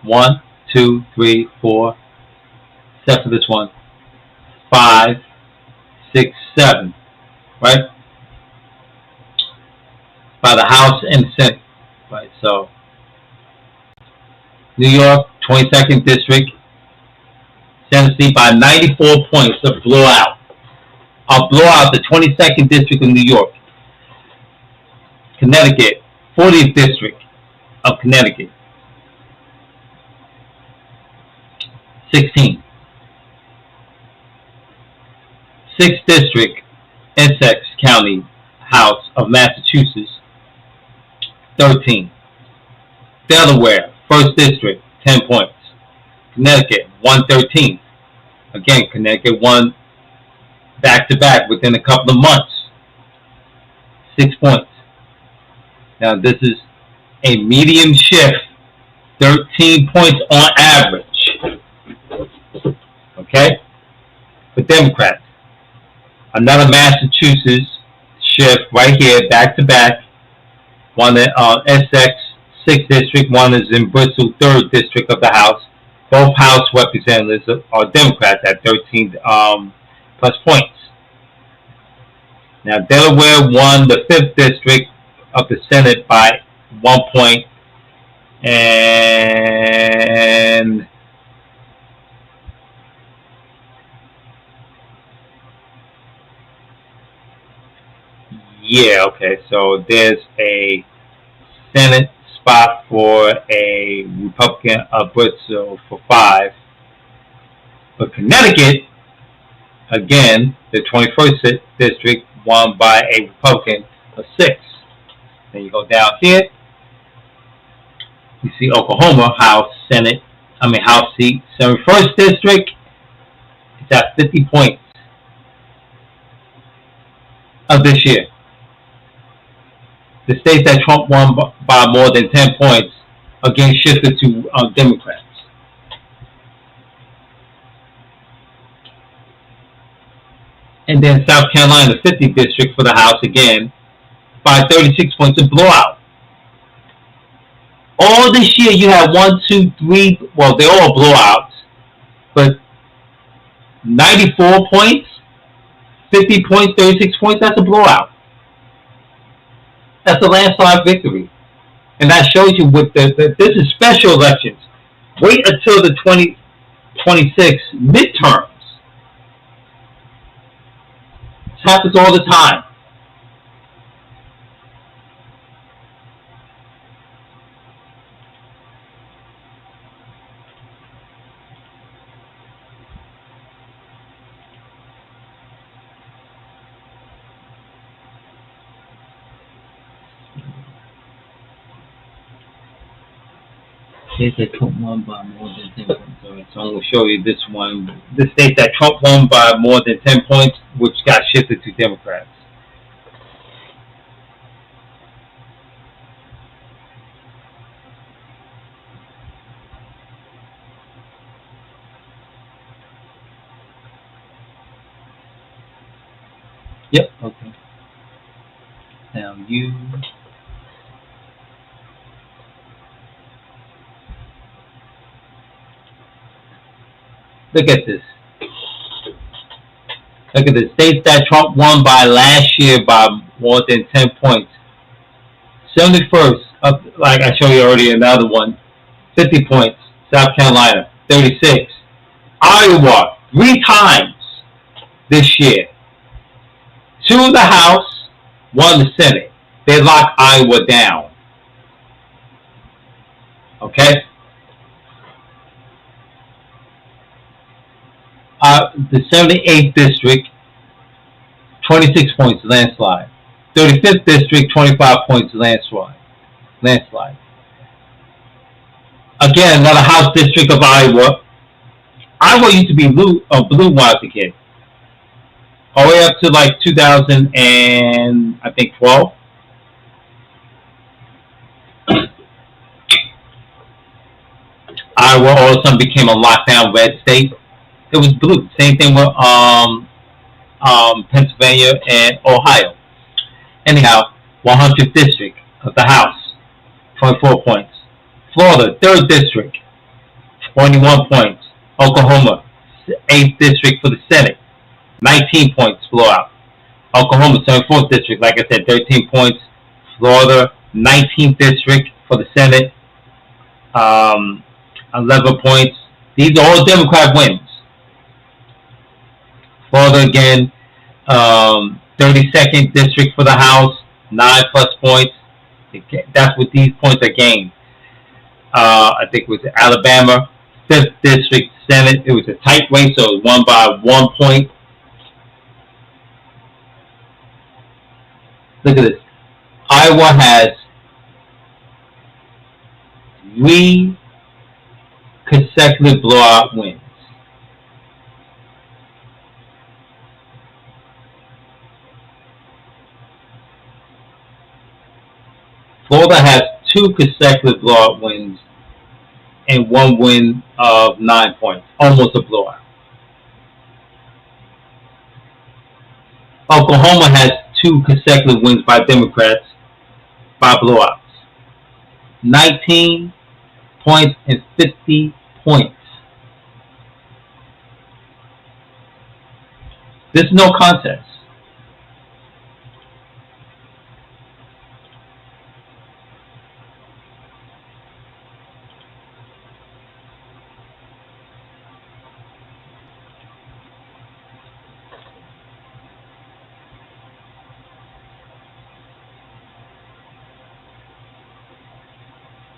1, 2, 3, 4, except for this one, 5, 6, 7, right? By the House and the Senate, right? So, New York, 22nd District, Tennessee by 94 points, a blowout. I'll blow out the 22nd District of New York. Connecticut, 40th District of Connecticut, 16. 6th District, Essex County, House of Massachusetts, 13. Delaware, 1st District, 10 points. Connecticut, 113. Again, Connecticut won back-to-back within a couple of months. 6 points. Now, this is a medium shift, 13 points on average. Okay? For Democrats. Another Massachusetts shift right here, back-to-back. One in Essex, 6th District. One is in Bristol, 3rd District of the House. Both House representatives are Democrats at 13 plus points. Now, Delaware won the 5th District of the Senate by 1 point. And yeah, okay, so there's a Senate spot for a Republican of Bristol for 5. But Connecticut, again, the 21st District won by a Republican of 6. Then you go down here, you see Oklahoma House seat, 71st District. It's at 50 points of this year. The states that Trump won by more than 10 points again shifted to Democrats. And then South Carolina, 50th District for the House again, by 36 points, a blowout. All this year you have 1, 2, 3, well, they're all blowouts, but 94 points, 50 points, 36 points, that's a blowout. That's a landslide victory. And that shows you with this is special elections. Wait until the 2026 midterms. This happens all the time. States that Trump won by more than 10 points. So I'm going to show you this one. The state that Trump won by more than 10 points, which got shifted to Democrats. Yep, okay. Now you... Look at this. Look at the states that Trump won by last year by more than 10 points. 71st, like I showed you already, another one, 50 points. South Carolina, 36. Iowa, 3 times this year. 2 in the House, 1 in the Senate. They locked Iowa down. Okay? The 78th District, 26 points, landslide. 35th District, 25 points, landslide. Again, another House District of Iowa. Iowa used to be blue when I was a kid. All the way up to like 2012. Iowa all of a sudden became a lockdown red state. It was blue. Same thing with Pennsylvania and Ohio. Anyhow, 100th District of the House, 24 points. Florida, 3rd District, 21 points. Oklahoma, 8th District for the Senate, 19 points, blowout. Oklahoma, 74th District, like I said, 13 points. Florida, 19th District for the Senate, 11 points. These are all Democrat wins. Florida again, 32nd District for the House, 9 plus points. That's what these points are gained. I think it was Alabama, 5th District Senate. It was a tight race, so it was won by 1 point. Look at this. Iowa has 3 consecutive blowout wins. Florida has 2 consecutive blowout wins and 1 win of 9 points, almost a blowout. Oklahoma has 2 consecutive wins by Democrats by blowouts. 19 points and 50 points. This is no contest.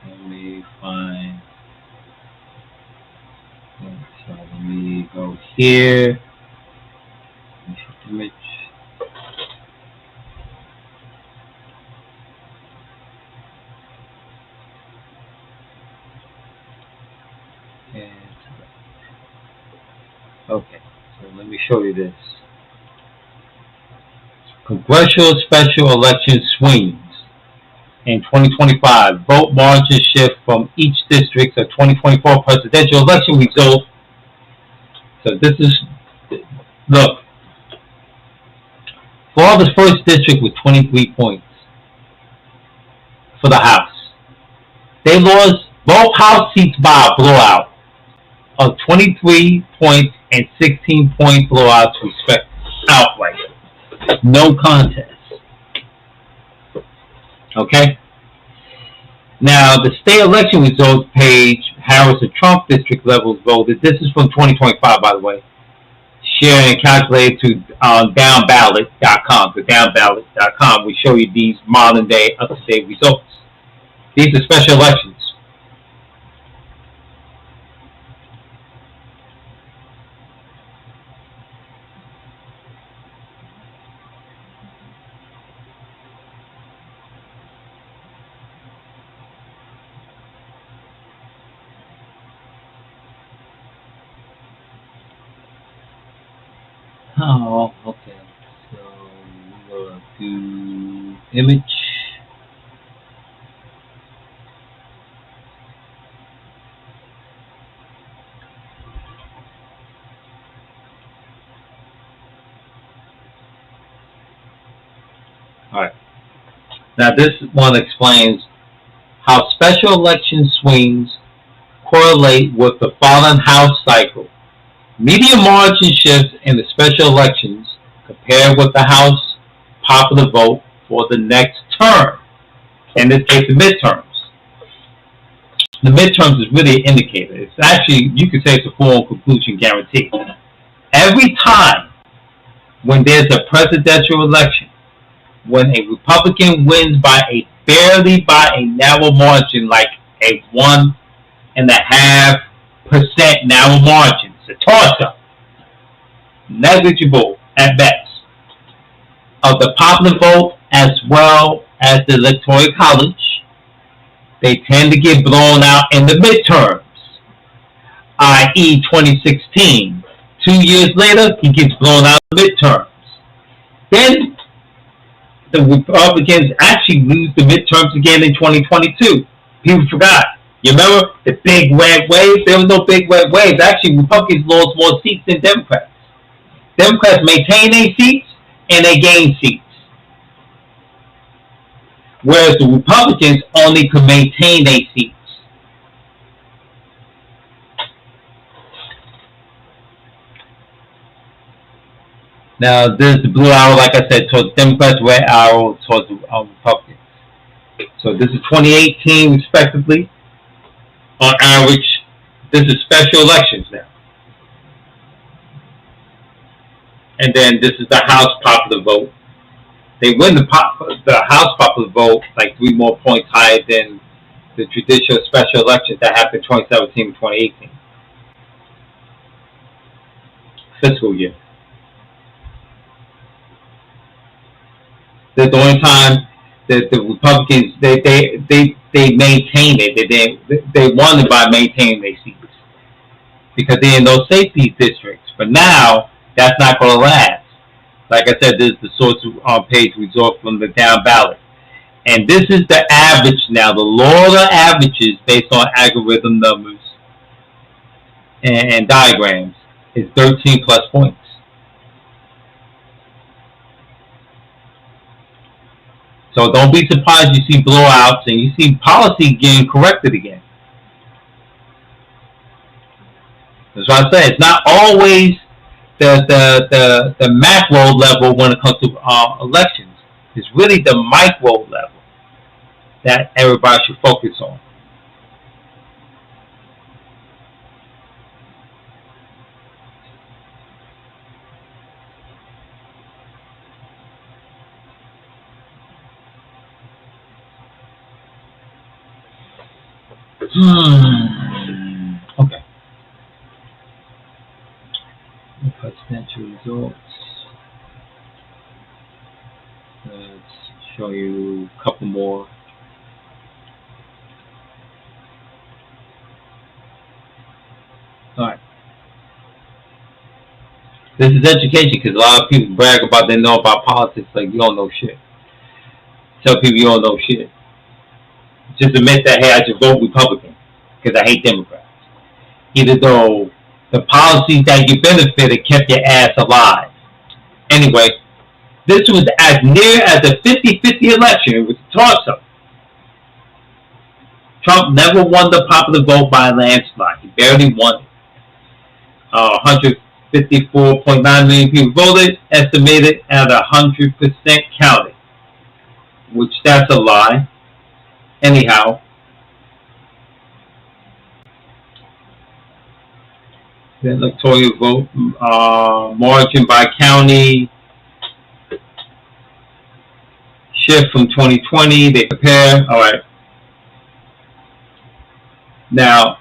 Let me find. So let me go here. Image. And okay, so let me show you this. Congressional special election swings in 2025. Vote margin shift from each district of 2024 presidential election result. So this is, look, Florida's first district with 23 points for the House. They lost both House seats by a blowout of 23 points and 16-point blowouts respectively, outright. No contest. Okay? Now, the state election results page, Harris and Trump district levels voted. This is from 2025, by the way. Share and calculate to downballot.com. So downballot.com will show you these modern day, up-to-date results. These are special elections. Oh, okay. So we're gonna do image. All right. Now this one explains how special election swings correlate with the following House cycle. Median margin shifts in the special elections compared with the House popular vote for the next term. In this case, the midterms. The midterms is really an indicator. It's actually, you could say it's a foregone conclusion guarantee. Every time when there's a presidential election, when a Republican wins by a narrow margin, like a 1.5% narrow margin, a toss-up, negligible at best, of the popular vote as well as the Electoral College, they tend to get blown out in the midterms, i.e. 2016. 2 years later, he gets blown out in the midterms. Then the Republicans actually lose the midterms again in 2022. People forgot. You remember the big red wave? There was no big red wave. Actually, Republicans lost more seats than Democrats. Democrats maintain their seats and they gain seats. Whereas the Republicans only could maintain their seats. Now, there's the blue arrow, like I said, towards Democrats, red arrow towards the Republicans. So this is 2018, respectively. On average, this is special elections now. And then this is the House popular vote. They win the House popular vote like 3 more points higher than the traditional special elections that happened in 2017 and 2018. Fiscal year. The only time that the Republicans they maintained it. They won it by maintaining their seats because they're in those safety districts. But now that's not going to last. Like I said, this is the source on page result from the down ballot. And this is the average now. The law of the averages based on algorithm numbers and diagrams is 13 plus points. So don't be surprised you see blowouts and you see policy getting corrected again. That's why I say it's not always the macro level when it comes to elections. It's really the micro level that everybody should focus on. Okay. Presidential results. Let's show you a couple more. Alright. This is education because a lot of people brag about they know about politics like you don't know shit. Tell people you don't know shit. Just admit that, hey, I should vote Republican because I hate Democrats. Even though the policies that you benefited kept your ass alive. Anyway, this was as near as a 50-50 election. It was a toss-up. Trump never won the popular vote by a landslide. He barely won it. 154.9 million people voted, estimated at 100% counted, which that's a lie. Anyhow, the electoral vote margin by county shift from 2020. They compare. All right. Now,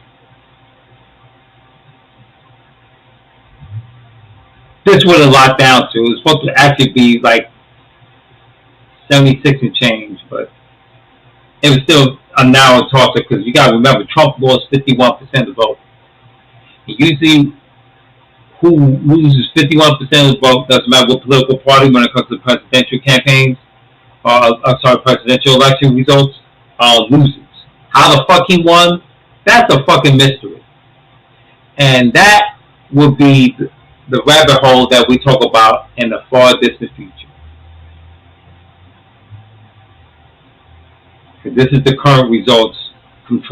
this would have locked down to. It was supposed to actually be like 76 and change, but it was still a narrow toss-up because you got to remember Trump lost 51% of the vote. Usually, who loses 51% of the vote doesn't matter what political party when it comes to presidential campaigns. Presidential election results loses. How the fuck he won? That's a fucking mystery. And that would be the rabbit hole that we talk about in the far distant future. This is the current results from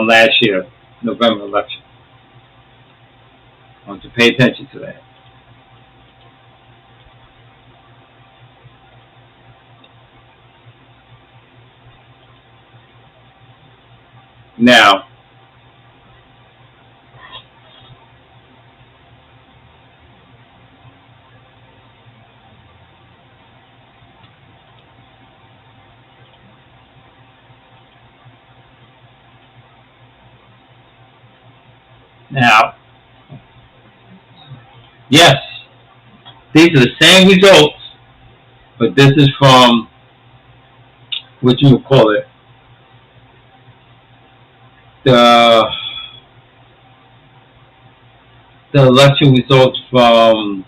last year, November election. I want you to pay attention to that. Now, yes, these are the same results, but this is from, what you would call it, the election results from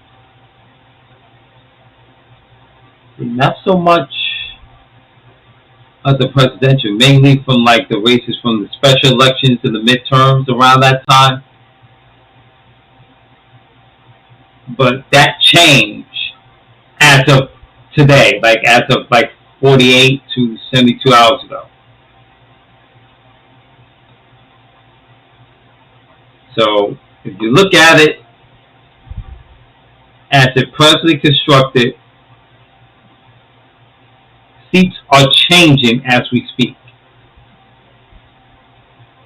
not so much of the presidential, mainly from like the races from the special elections and the midterms around that time. But that changed as of today, like as of like 48 to 72 hours ago. So if you look at it as it presently constructed, seats are changing as we speak.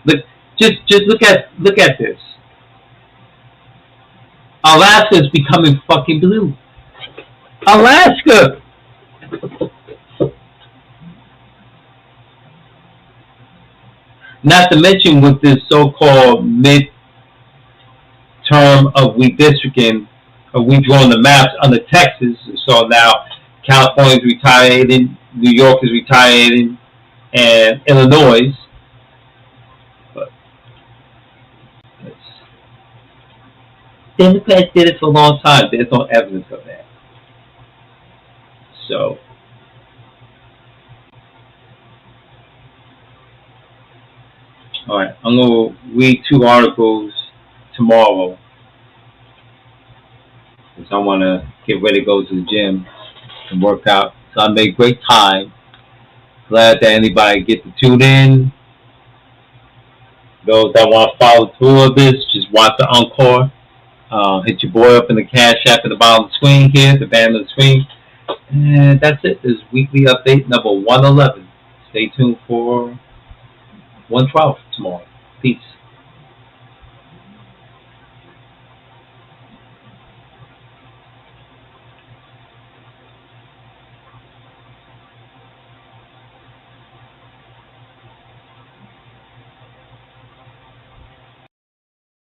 Look, just look at this. Alaska is becoming fucking blue. Alaska! Not to mention with this so-called mid-term of redistricting, of redrawing the maps under Texas. So now California's retaliating, New York is retaliating, and Illinois. But Democrats did it for a long time. There's no evidence of that. So, all right, I'm going to read 2 articles tomorrow because I want to get ready to go to the gym and work out. So I made great time. Glad that anybody get to tune in. Those that want to follow through of this, just watch the encore. Hit your boy up in the Cash App at the bottom of the screen here, the bottom of the screen. And that's it. This is weekly update number 111. Stay tuned for 112 tomorrow. Peace.